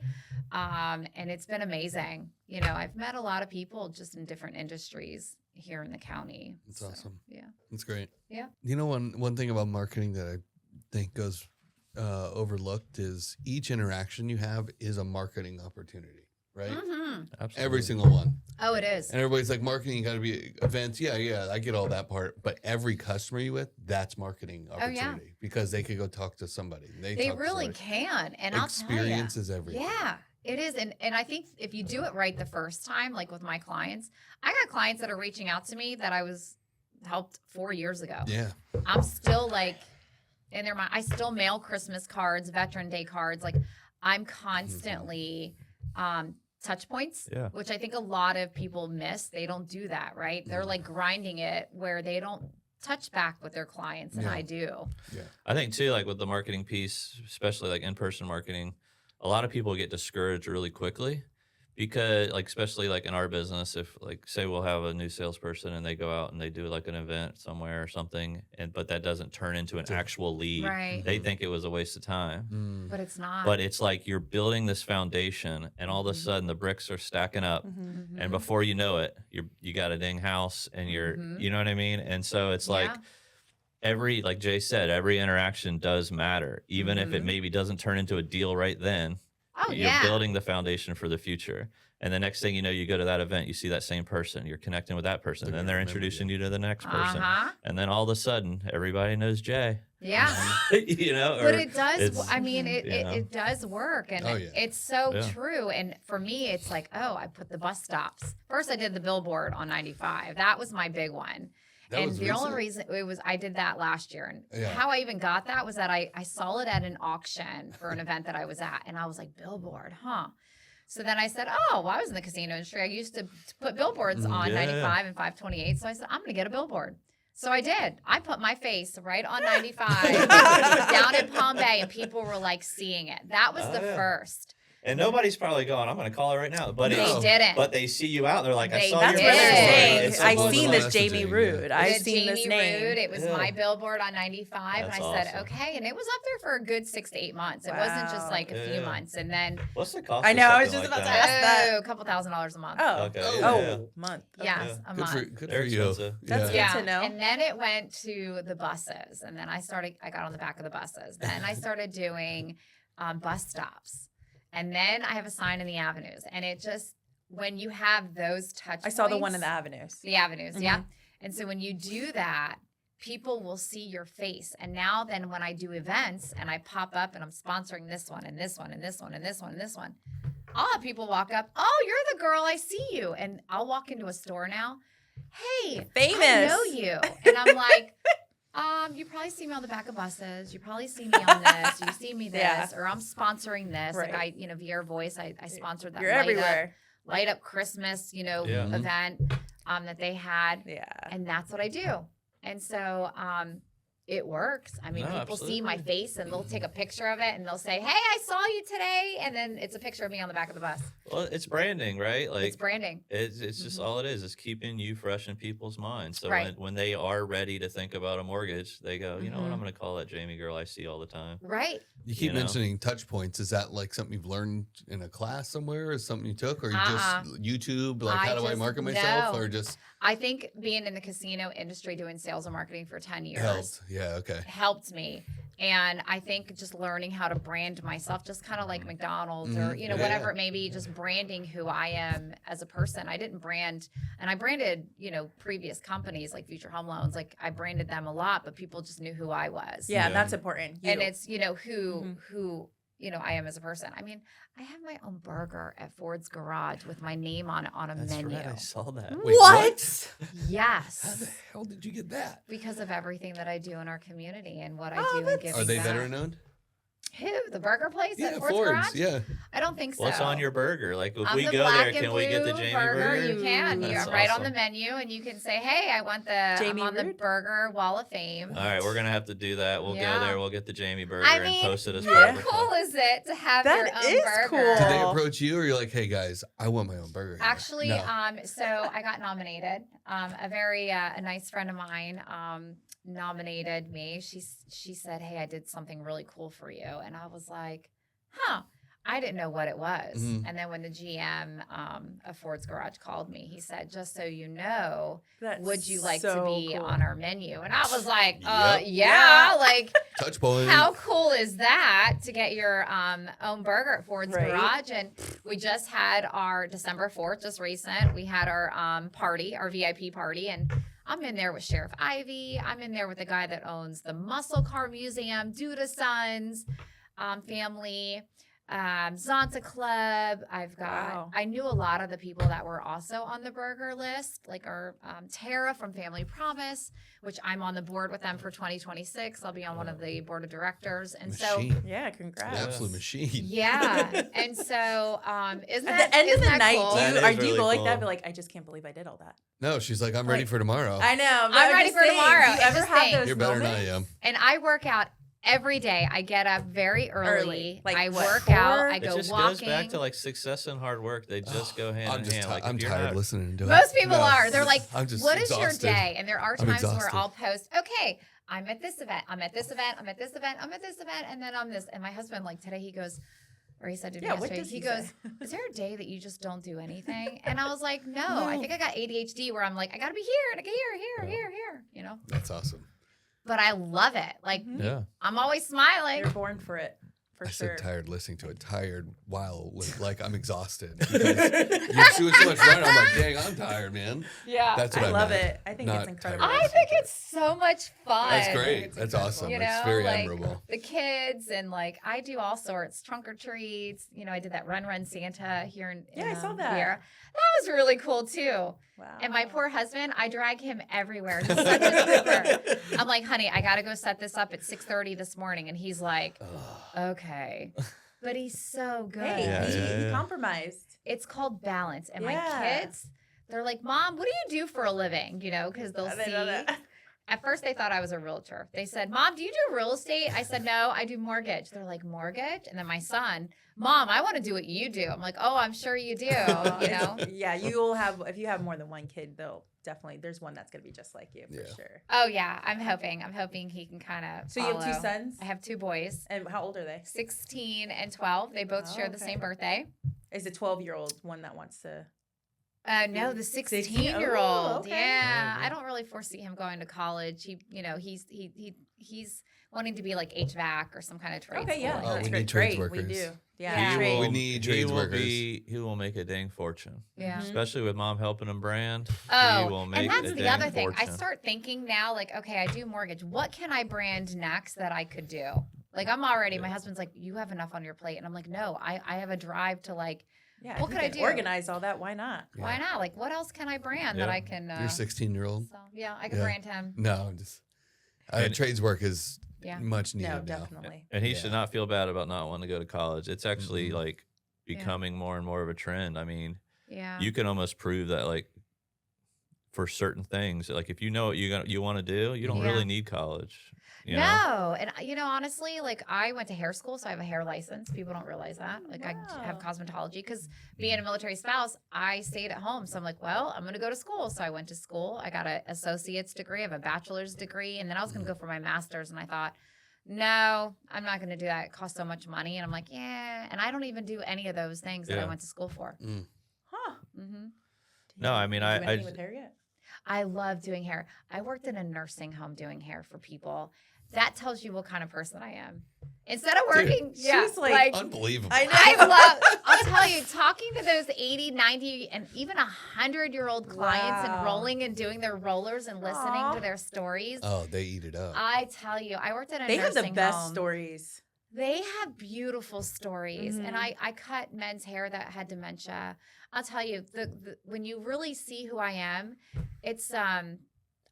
And it's been amazing. I've met a lot of people just in different industries here in the county. That's awesome. Yeah. That's great. Yeah. One thing about marketing that I think goes overlooked is each interaction you have is a marketing opportunity, right? Mm-hmm. Absolutely. Every single one. Oh, it is. And everybody's like, marketing, you got to be events. Yeah, I get all that part. But every customer you with, that's marketing opportunity because they could go talk to somebody. They really can. And I'll tell you. Experience is everything. Yeah, it is. And I think if you do it right the first time, like with my clients, I got clients that are reaching out to me that I was helped 4 years ago. Yeah. I'm still like in their mind. I still mail Christmas cards, Veteran Day cards. Like I'm constantly touch points, which I think a lot of people miss. They don't do that, right? They're like grinding it where they don't touch back with their clients, and I do. Yeah. I think too, like with the marketing piece, especially like in-person marketing, a lot of people get discouraged really quickly because like, especially like in our business, if like, say we'll have a new salesperson and they go out and they do like an event somewhere or something, but that doesn't turn into an actual lead. Right. They think it was a waste of time. But it's not. But it's like you're building this foundation and all of a sudden the bricks are stacking up and before you know it, you got a dang house and you know what I mean? And so it's like like Jay said, every interaction does matter, even if it maybe doesn't turn into a deal right then. You're building the foundation for the future. And the next thing you know, you go to that event, you see that same person, you're connecting with that person, and then they're introducing you to the next person. And then all of a sudden, everybody knows Jay. Yeah. But it does, I mean, it does work. And it's so true. And for me, it's like, I put the bus stops. First, I did the billboard on 95. That was my big one. And the only reason I did that last year. And how I even got that was that I saw it at an auction for an event that I was at. And I was like, billboard, huh? So then I said, I was in the casino industry. I used to put billboards on 95 and 528. So I said, I'm going to get a billboard. So I did. I put my face right on 95 down in Palm Bay, and people were like seeing it. That was the first. And nobody's probably going, I'm going to call it right now. But they didn't. But they see you out and they're like, I saw that's your billboard. I've seen this Jaime Rhude. I've seen this name. Rhude. It was my billboard on 95. That's and I said, okay. And it was up there for a good 6 to 8 months. It wasn't just like a few months. And then. What's the cost? I know. I was just about to ask that. A couple $1,000s a month. Oh. Okay. Month. Yes, a month. Good for you. That's good to know. And then it went to the buses. And then I got on the back of the buses. Then I started doing bus stops. And then I have a sign in the avenues. And it just, when you have those touch points. I saw the one in the avenues. The avenues, yeah. And so when you do that, people will see your face. And now then when I do events and I pop up and I'm sponsoring this one and this one and this one and this one and this one, I'll have people walk up, you're the girl, I see you. And I'll walk into a store now, hey, famous. I know you. And I'm like, you probably see me on the back of buses. You probably see me on this. You see me this, or I'm sponsoring this. Right. Like via our voice, I sponsored that. You're everywhere. Light up Christmas, event that they had. Yeah. And that's what I do. And so it works. I mean, people absolutely. see my face and they'll take a picture of it and they'll say, "Hey, I saw you today," and then it's a picture of me on the back of the bus. Well, it's branding, right? Like it's branding. It's just all it is. It's keeping you fresh in people's minds. So Right. when they are ready to think about a mortgage, they go, you know what, I'm going to call that Jamie girl I see all the time. Right. You keep mentioning touch points. Is that like something you've learned in a class somewhere, or something you took, or you just YouTube? Like, how do I market myself, or just? I think being in the casino industry, doing sales and marketing for 10 years helped. Yeah. Okay. Helped me. And I think just learning how to brand myself, just kind of like McDonald's or, whatever it may be, just branding who I am as a person. I didn't brand, and I branded, previous companies like Future Home Loans. Like I branded them a lot, but people just knew who I was. Yeah. That's important. And it's, who I am as a person. I mean, I have my own burger at Ford's Garage with my name on a menu. Right, I saw that. Wait, what? Yes. How the hell did you get that? Because of everything that I do in our community and what I do and giving Are they back. veteran owned? Who? The burger place at Ford's Ford's. Garage? Yeah. I don't think so. What's on your burger? Like if On we the go black there, and can we get the blue Jamie burger? burger? You can. That's You're right on awesome. the menu, and you can say, "Hey, I want the Jamie I'm on the Rhude? Burger Wall of Fame." All right, we're gonna have to do that. We'll go there. We'll get the Jamie burger I and mean, post it as how part of cool is it to have That your own is burger? cool. Did they approach you, or you're like, "Hey guys, I want my own burger"? Here. Actually, No. so I got nominated. A very a nice friend of mine nominated me. She said, "Hey, I did something really cool for you," and I was like, "Huh." I didn't know what it was. Mhm. And then when the GM of Ford's Garage called me, he said, "Just so you know, would you like to be on our menu?" And I was like, yeah. Like, touch point. how cool is that to get your own burger at Ford's Garage? And we just had our December 4th, just recent. We had our party, our VIP party, and I'm in there with Sheriff Ivy. I'm in there with the guy that owns the Muscle Car Museum, Duda Sons, family. Zonta Club. I knew a lot of the people that were also on the burger list, like our Tara from Family Promise, which I'm on the board with them for 2026. I'll be on one of the board of directors. And machine. Yeah, congrats. Absolute machine. Yeah. And so isn't at that, the end of the night, cool? do you go like that? Be like, I just can't believe I did all that. No, she's like, I'm ready for tomorrow. I know. But I'm ready for tomorrow. Do you ever have those You're better moments? than I am. And I work out every day. I get up very early. Like I what, work 4? out. I It go just walking. goes back to like success and hard work. They just go hand in hand. Like, I'm if you're tired not- listening to it. Most people are. They're like, I'm just what is your exhausted. day? And there are times where exhausted. I'll post, okay, I'm at this event. I'm at this event. I'm at this event. I'm at this event. And then I'm this. And my husband, like today, he goes, or he said to me yesterday, he goes, is there a day that you just don't do anything? And I was like, no. I think I got ADHD where I'm like, I got to be here and I get here, you know? That's awesome. But I love it. Like, Yeah. I'm always smiling. You're born for it. For I sure. said tired listening to it. Tired while like I'm exhausted. Because you're doing so much running. I'm like, dang, I'm tired, man. Yeah. That's what I love meant. it. I think it's incredible. I think it's so much fun. That's great. That's awesome. You It's know, very like admirable. the kids and like I do all sorts, trunk or treats. You know, I did that Run Santa here in I saw that. Here. That was really cool too. Wow. And my poor husband, I drag him everywhere. He's such a trooper. I'm like, honey, I got to go set this up at 6:30 this morning, and he's like, okay. But he's so good. Hey, he compromised. It's called balance. And my kids, they're like, Mom, what do you do for a living? You know, because they'll see. At first, they thought I was a realtor. They said, Mom, do you do real estate? I said, no, I do mortgage. They're like, mortgage? And then my son, Mom, I want to do what you do. I'm like, oh, I'm sure you do, you know? Yeah, you will have, if you have more than one kid, they'll definitely, there's one that's going to be just like you, for sure. Oh, yeah, I'm hoping he can kind of So you have 2 sons? I have 2 boys. And how old are they? 16 and 12. They both share the same birthday. Is the 12-year-old one that wants to... No, the 16-year-old. Oh, okay. Yeah, I don't really foresee him going to college. He, you know, he's wanting to be like HVAC or some kind of trade. Okay, yeah, school. we need trades workers. We do. Yeah. We need trades workers. He will make a dang fortune. Yeah. Especially with Mom helping him brand. Oh, he will make and that's a the dang other thing. I fortune. start thinking now, like, okay, I do mortgage. What can I brand next that I could do? Like, I'm already. My husband's like, you have enough on your plate, and I'm like, no, I have a drive to like. Yeah, what could I do? Organize all that. Why not? Yeah. Why not? Like, what else can I brand that I can? Your 16-year-old. So, yeah, I could brand him. No, I'm just trades work is much needed. No, now. definitely. And he should not feel bad about not wanting to go to college. It's actually like Yeah. becoming more and more of a trend. I mean, Yeah. you can almost prove that like for certain things. Like if you know what you want to do, you don't really need college. You know? No. And, honestly, like I went to hair school, so I have a hair license. People don't realize that. Like I have cosmetology because being a military spouse, I stayed at home. So I'm like, well, I'm going to go to school. So I went to school. I got an associate's degree. I have a bachelor's degree. And then I was going to go for my master's. And I thought, no, I'm not going to do that. It costs so much money. And I'm like, yeah. And I don't even do any of those things that I went to school for. Huh. Mm-hmm. No, I mean, do anything with hair yet? I love doing hair. I worked in a nursing home doing hair for people. That tells you what kind of person I am. Instead of working, she's like unbelievable. I'll tell you, talking to those 80, 90, and even 100-year-old clients and rolling and doing their rollers and listening to their stories. Oh, they eat it up. I tell you, I worked at a nursing home. They have the best home. Stories. They have beautiful stories. And I cut men's hair that had dementia. I'll tell you, when you really see who I am, it's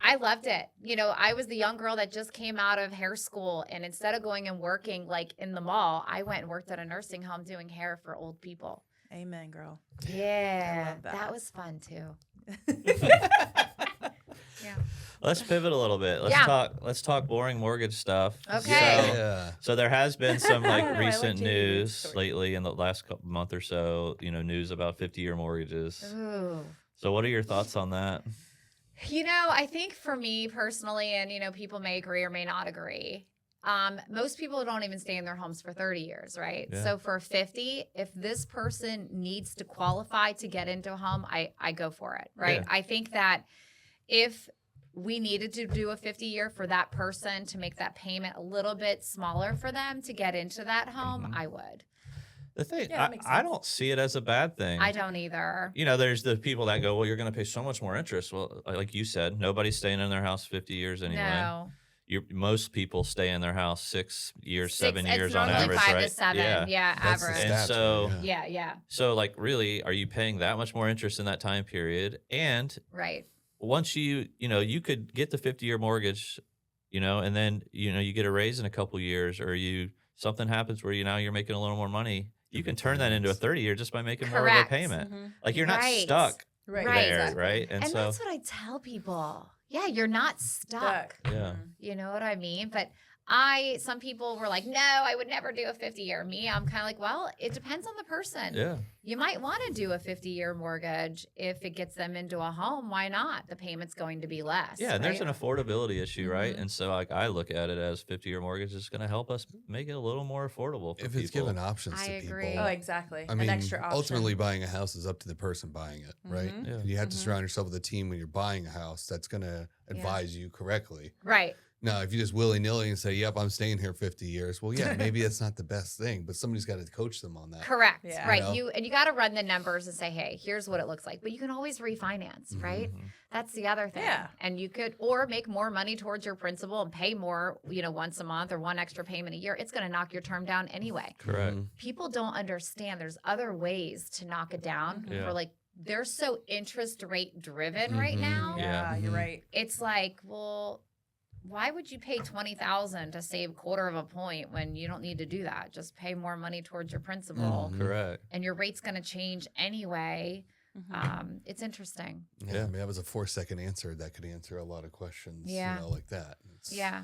I loved it. I was the young girl that just came out of hair school, and instead of going and working like in the mall, I went and worked at a nursing home doing hair for old people. Amen, girl. Yeah, I love that was fun too. Yeah. Let's pivot a little bit. Let's talk boring mortgage stuff. Okay. So there has been some recent news lately in the last month or so, news about 50-year mortgages. Ooh. So what are your thoughts on that? I think for me personally, and people may agree or may not agree, most people don't even stay in their homes for 30 years, right? Yeah. So for 50, if this person needs to qualify to get into a home, I go for it, right? Yeah. I think that if we needed to do a 50-year for that person to make that payment a little bit smaller for them to get into that home, I would. The thing, I don't see it as a bad thing. I don't either. There's the people that go, well, you're going to pay so much more interest. Well, like you said, nobody's staying in their house 50 years anyway. No. Most people stay in their house 6 years, 7 years on average, it's normally 5 right? to 7, That's average. And so, So really, are you paying that much more interest in that time period? And right. Once you could get the 50-year mortgage, and then, you get a raise in a couple years, or something happens where you're making a little more money. You can turn that into a 30-year just by making more of a payment. Like you're not stuck there, right? And so that's what I tell people. Yeah, you're not stuck. Yeah. You know what I mean? But some people were like, no, I would never do a 50-year. Me, I'm kind of like, well, it depends on the person. Yeah. You might want to do a 50-year mortgage if it gets them into a home. Why not? The payment's going to be less. Yeah, and there's an affordability issue, right? And so I look at it as 50-year mortgage is going to help us make it a little more affordable for if people. it's given options I to agree. people. Oh, exactly. I mean, an extra option. ultimately buying a house is up to the person buying it, right? Yeah. You have to surround yourself with a team when you're buying a house that's going to advise you correctly. Right. Now, if you just willy-nilly and say, yep, I'm staying here 50 years, well, yeah, maybe it's not the best thing, but somebody's got to coach them on that. Correct. Yeah. Right. You got to run the numbers and say, hey, here's what it looks like. But you can always refinance, right? That's the other thing. Yeah. And you could, or make more money towards your principal and pay more, once a month or one extra payment a year. It's going to knock your term down anyway. Correct. People don't understand there's other ways to knock it down. For they're so interest rate driven right now. Yeah, you're right. It's like, well, why would you pay $20,000 to save 1/4 of a point when you don't need to do that? Just pay more money towards your principal. Correct. And your rate's going to change anyway. It's interesting. Yeah, I mean, that was a 4-second answer that could answer a lot of questions, like that. Yeah.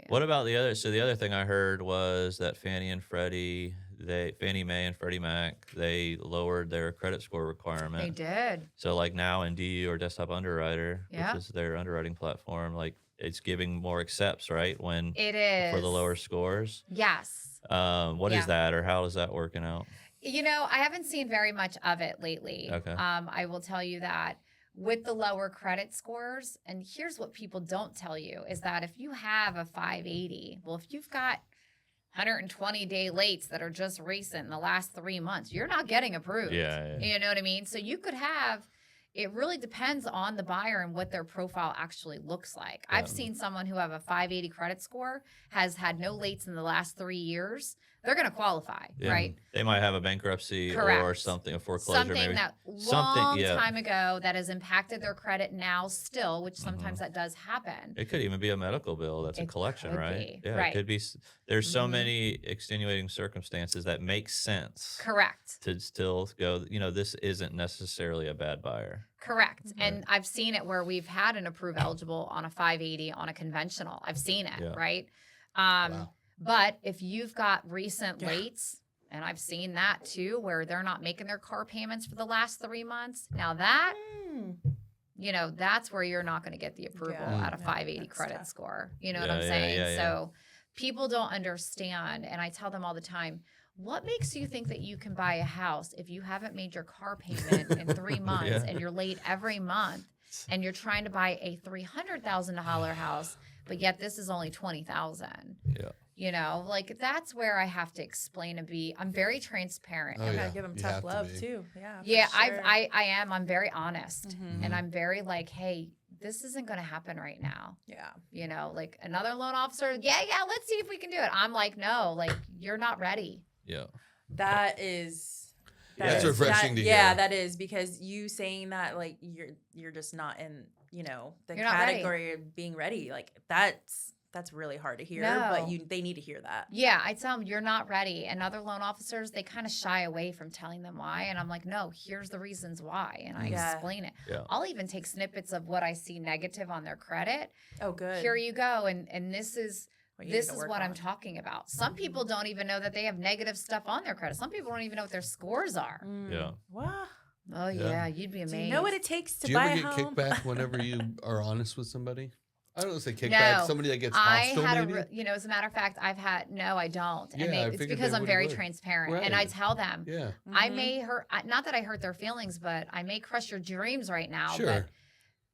What about the other? So the other thing I heard was that Fannie Mae and Freddie Mac, they lowered their credit score requirement. They did. So like now in DU or Desktop Underwriter, which is their underwriting platform, like it's giving more accepts, right? When it is for the lower scores. Yes. What is that, or how is that working out? I haven't seen very much of it lately. Okay. I will tell you that with the lower credit scores, and here's what people don't tell you, is that if you have a 580, well, if you've got 120-day lates that are just recent in the last 3 months, you're not getting approved. Yeah. You know what I mean? So you could have, it really depends on the buyer and what their profile actually looks like. I've seen someone who have a 580 credit score, has had no lates in the last 3 years. they're going to qualify, right? They might have a bankruptcy or something, a foreclosure. Something maybe. that long time ago that has impacted their credit now still, which sometimes that does happen. It could even be a medical bill. That's a collection, right? Yeah, it could be. There's so many extenuating circumstances that make sense. Correct. To still go, this isn't necessarily a bad buyer. Correct. And I've seen it where we've had an approve eligible on a 580 on a conventional. I've seen it, right? Wow. But if you've got recent lates, and I've seen that too, where they're not making their car payments for the last 3 months. Now that, that's where you're not going to get the approval at a 580 credit score. You know what I'm saying? So people don't understand. And I tell them all the time, what makes you think that you can buy a house if you haven't made your car payment in 3 months and you're late every month and you're trying to buy a $300,000 house, but yet this is only $20,000? Yeah. That's where I have to explain and I'm very transparent. You gotta give them tough love too. Yeah, sure. I am. I'm very honest, and I'm very hey, this isn't going to happen right now. Yeah. Another loan officer. Yeah. Let's see if we can do it. I'm no, you're not ready. Yeah. That is. That's refreshing to hear. Yeah, that is, because you saying that you're just not in the category of being ready. That's really hard to hear, but they need to hear that. Yeah, I tell them you're not ready. And other loan officers, they kind of shy away from telling them why. And I'm no, here's the reasons why. And I explain it. Yeah. I'll even take snippets of what I see negative on their credit. Oh, good. Here you go. And this is what I'm talking about. Some people don't even know that they have negative stuff on their credit. Some people don't even know what their scores are. Yeah. Wow. Oh, yeah. You'd be amazed. Do you know what it takes to buy a home? Do you ever get kickback whenever you are honest with somebody? I don't know if they kickback. Somebody that gets hostile, maybe? As a matter of fact, no, I don't. And it's because I'm very transparent. Right. And I tell them, I may hurt, not that I hurt their feelings, but I may crush your dreams right now. Sure. But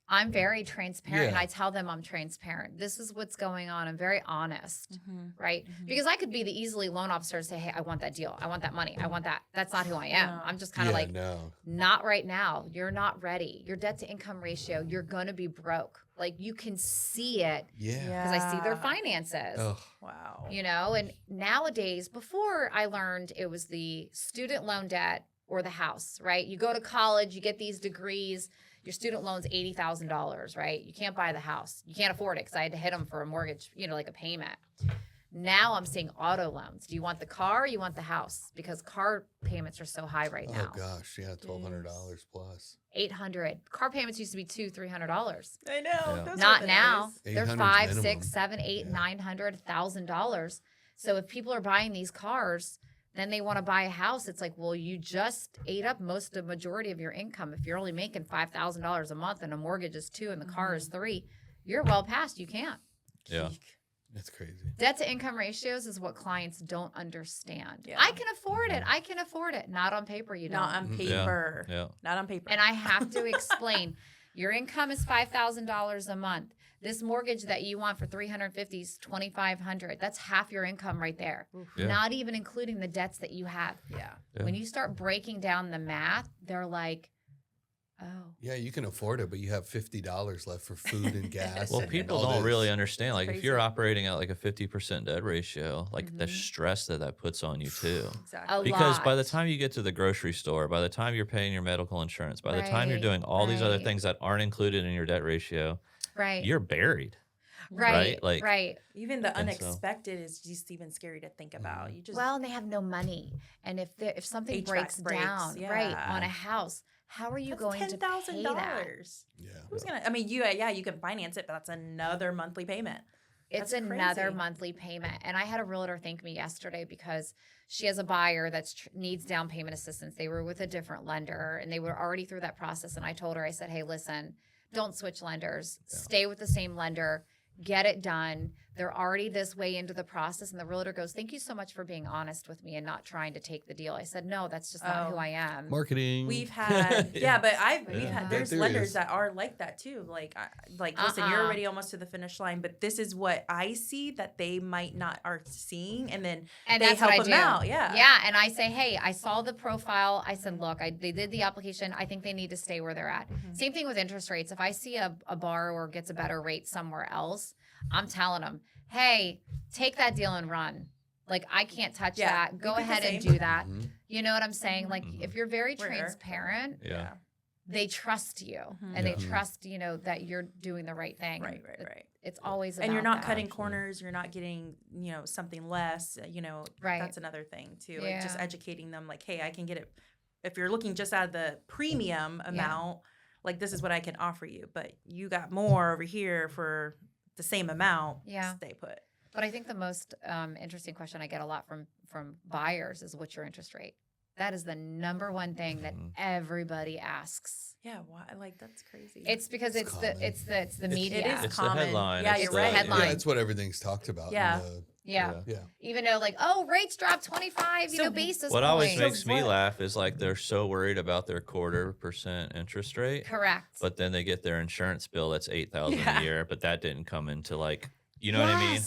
I'm very transparent, and I tell them I'm transparent. This is what's going on. I'm very honest, right? Because I could be the easily loan officer and say, hey, I want that deal. I want that money. I want that. That's not who I am. No. I'm just kind of not right now. You're not ready. Your debt to income ratio, you're going to be broke. You can see it because I see their finances. Oh. Wow. And nowadays, before I learned it was the student loan debt or the house, right? You go to college, you get these degrees. Your student loan's $80,000, right? You can't buy the house. You can't afford it because I had to hit them for a mortgage, a payment. Now I'm seeing auto loans. Do you want the car or you want the house? Because car payments are so high right now. Oh gosh, yeah, $1,200 plus. $800. Car payments used to be $200-$300. I know. Yeah. Not now. They're $500, minimum. $600, $700, $800, $1,000. So if people are buying these cars, then they want to buy a house. It's well, you just ate up the majority of your income. If you're only making $5,000 a month and a mortgage is $2,000 and the car is $3,000, you're well past. You can't. Yeah. That's crazy. Debt to income ratios is what clients don't understand. Yeah. I can afford it. I can afford it. Not on paper, you don't. Not on paper. Yeah. Not on paper. And I have to explain, your income is $5,000 a month. This mortgage that you want for $350 is $2,500. That's half your income right there. Yeah. Not even including the debts that you have. Yeah. When you start breaking down the math, they're oh. Yeah, you can afford it, but you have $50 left for food and gas. Well, people don't really understand. If you're operating at a 50% debt ratio, the stress that puts on you too. Exactly. Because by the time you get to the grocery store, by the time you're paying your medical insurance, by the time you're doing all these other things that aren't included in your debt ratio, you're buried. Right. Even the unexpected is just even scary to think about. And they have no money. And if something breaks down, on a house, how are you going to pay that? Yeah. Who's gonna? I mean, you can finance it, but that's another monthly payment. It's another monthly payment. And I had a realtor thank me yesterday because she has a buyer that needs down payment assistance. They were with a different lender and they were already through that process. And I told her, I said, hey, listen, don't switch lenders. Yeah. Stay with the same lender. Get it done. They're already this way into the process. And the realtor goes, thank you so much for being honest with me and not trying to take the deal. I said, no, that's just not who I am. Marketing. We've had, there's lenders that are like that too. Listen, you're already almost to the finish line, but this is what I see that they might not are seeing. And then they help them out. Yeah. Yeah. And I say, hey, I saw the profile. I said, look, they did the application. I think they need to stay where they're at. Mm-hmm. Same thing with interest rates. If I see a borrower gets a better rate somewhere else, I'm telling them, hey, take that deal and run. Like, I can't touch that. Go ahead and do that. Mm-hmm. You know what I'm saying? Like, if you're very transparent, they trust you and they trust, you know, that you're doing the right thing. Right. It's always about and you're not that. cutting corners. You're not getting, you know, something less, you know, that's another thing too. Like just educating them like, hey, I can get it. If you're looking just out of the premium amount, like this is what I can offer you, but you got more over here for the same amount. Stay put. But I think the most interesting question I get a lot from buyers is, what's your interest rate? That is the number one thing that everybody asks. Yeah, why? Like, that's crazy. It's because it's the media. It is common. The headline. Yeah, you're right. Headline. Yeah, it's what everything's talked about. Yeah. Even though, like, rates dropped 25, basis points. What always makes me laugh is like they're so worried about their 0.25% interest rate. Correct. But then they get their insurance bill that's $8,000 a year, but that didn't come into like. You know what I mean?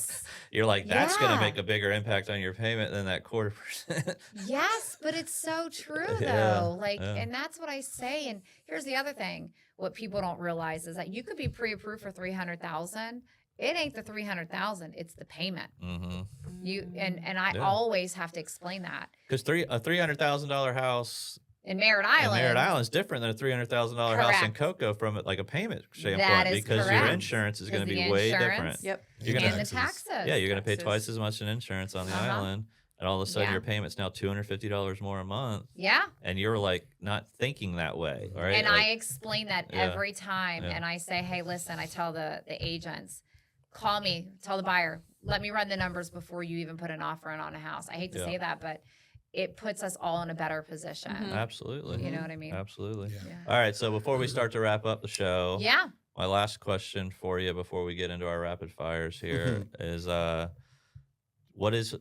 You're like, that's going to make a bigger impact on your payment than that 0.25%. Yes, but it's so true, though. And that's what I say. And here's the other thing. What people don't realize is that you could be pre-approved for $300,000. It ain't the $300,000. It's the payment. And I always have to explain that. Because a $300,000 house in Merritt Island is different than a $300,000 house in Cocoa from like a payment standpoint, because your insurance is going to be way different. Yep. And the taxes. Yeah, you're going to pay twice as much in insurance on the island, and all of a sudden your payment's now $250 more a month. Yeah. And you're like not thinking that way, right? And I explain that every time, and I say, hey, listen, I tell the agents, call me, tell the buyer, let me run the numbers before you even put an offer in on a house. I hate to say that, but it puts us all in a better position. Absolutely. You know what I mean? Absolutely. All right. So before we start to wrap up the show, my last question for you before we get into our rapid fires here is, what is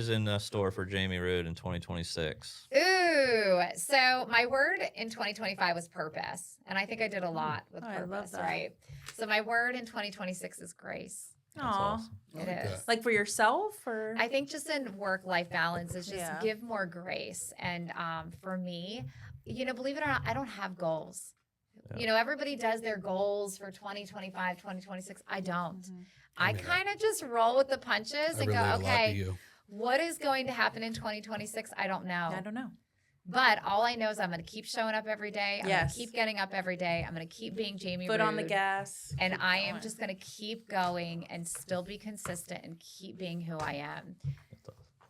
in store for Jaime Rhude in 2026? Ooh, so my word in 2025 was purpose, and I think I did a lot with purpose. I love that. Right? So my word in 2026 is grace. Awesome. It is. Like for yourself, or? I think just in work-life balance is just give more grace. And for me, you know, believe it or not, I don't have goals. You know, everybody does their goals for 2025, 2026. I don't. I kind of just roll with the punches and go, okay, what is going to happen in 2026? I don't know. I don't know. But all I know is I'm going to keep showing up every day. I'm going to keep getting up every day. I'm going to keep being Jaime Rhude. Foot on the gas. And I am just going to keep going and still be consistent and keep being who I am.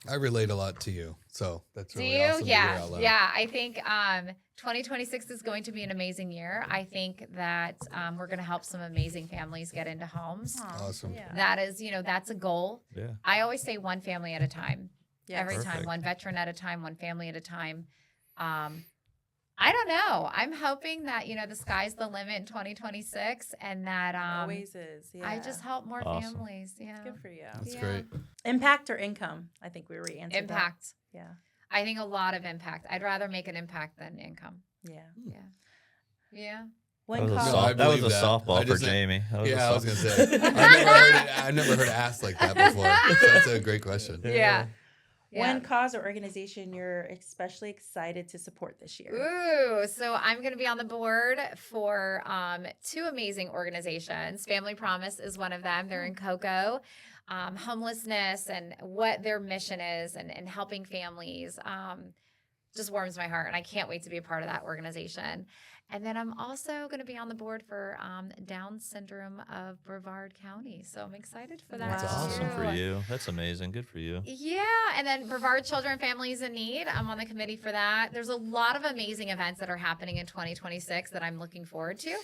I relate a lot to you. So that's really awesome. Yeah. I think 2026 is going to be an amazing year. I think that we're going to help some amazing families get into homes. Awesome. Yeah. That is, you know, that's a goal. Yeah. I always say one family at a time. Yes. Every time, one veteran at a time, one family at a time. I don't know. I'm hoping that, you know, the sky's the limit in 2026 and that always is. Yeah. I just help more families. Yeah. Good for you. That's great. Impact or income? I think we already answered impact. That. Yeah. I think a lot of impact. I'd rather make an impact than income. Yeah. Yeah. That was a softball for Jamie. I was going to say. I've never heard it asked like that before. So that's a great question. Yeah. One cause or organization you're especially excited to support this year? Ooh, so I'm going to be on the board for two amazing organizations. Family Promise is one of them. They're in Cocoa. Homelessness and what their mission is and helping families just warms my heart. And I can't wait to be a part of that organization. And then I'm also going to be on the board for Down syndrome of Brevard County. So I'm excited for that. That's awesome for you. That's amazing. Good for you. Yeah. And then Brevard Children Families in Need. I'm on the committee for that. There's a lot of amazing events that are happening in 2026 that I'm looking forward to.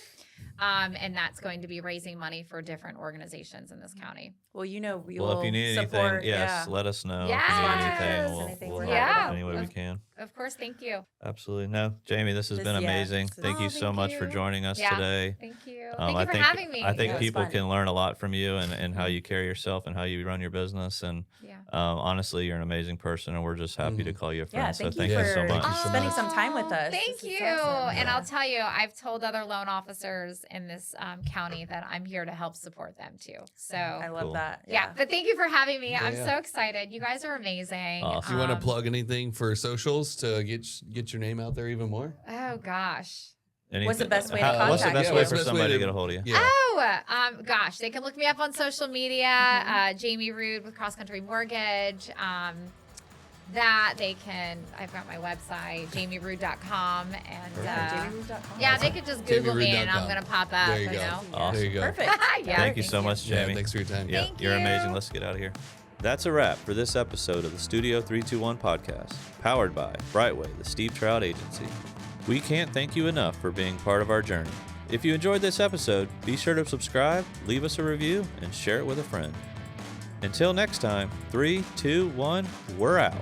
And that's going to be raising money for different organizations in this county. Well, you know, we if you need support, anything, let us know. Yes. If you need anything, we'll help any way we can. Of course. Thank you. Absolutely. No, Jamie, this has been amazing. Thank you so much for joining us today. Thank you. Thank you for having me. I think people can learn a lot from you and how you carry yourself and how you run your business. And honestly, you're an amazing person, and we're just happy to call you a friend. Yeah, thank you so much. Spending some time with us. Thank you. Awesome. And I'll tell you, I've told other loan officers in this county that I'm here to help support them too. So I love that. Yeah, but thank you for having me. I'm so excited. You guys are amazing. Awesome. Do you want to plug anything for socials to get your name out there even more? Oh gosh. What's the best way to contact you? What's the best way for somebody to get a hold of you? Yeah. Gosh, they can look me up on social media, Jaime Rhude with CrossCountry Mortgage. I've got my website, JamieRhude.com, and yeah, they could just Google me and I'm gonna pop up. There you go. Awesome. There you go. Perfect. Thank you so much, Jamie. Yeah, thanks for your time. Yeah, you're amazing. Let's get out of here. That's a wrap for this episode of the Studio 321 podcast, powered by Brightway, the Steve Trout Agency. We can't thank you enough for being part of our journey. If you enjoyed this episode, be sure to subscribe, leave us a review, and share it with a friend. Until next time, 3, 2, 1, we're out.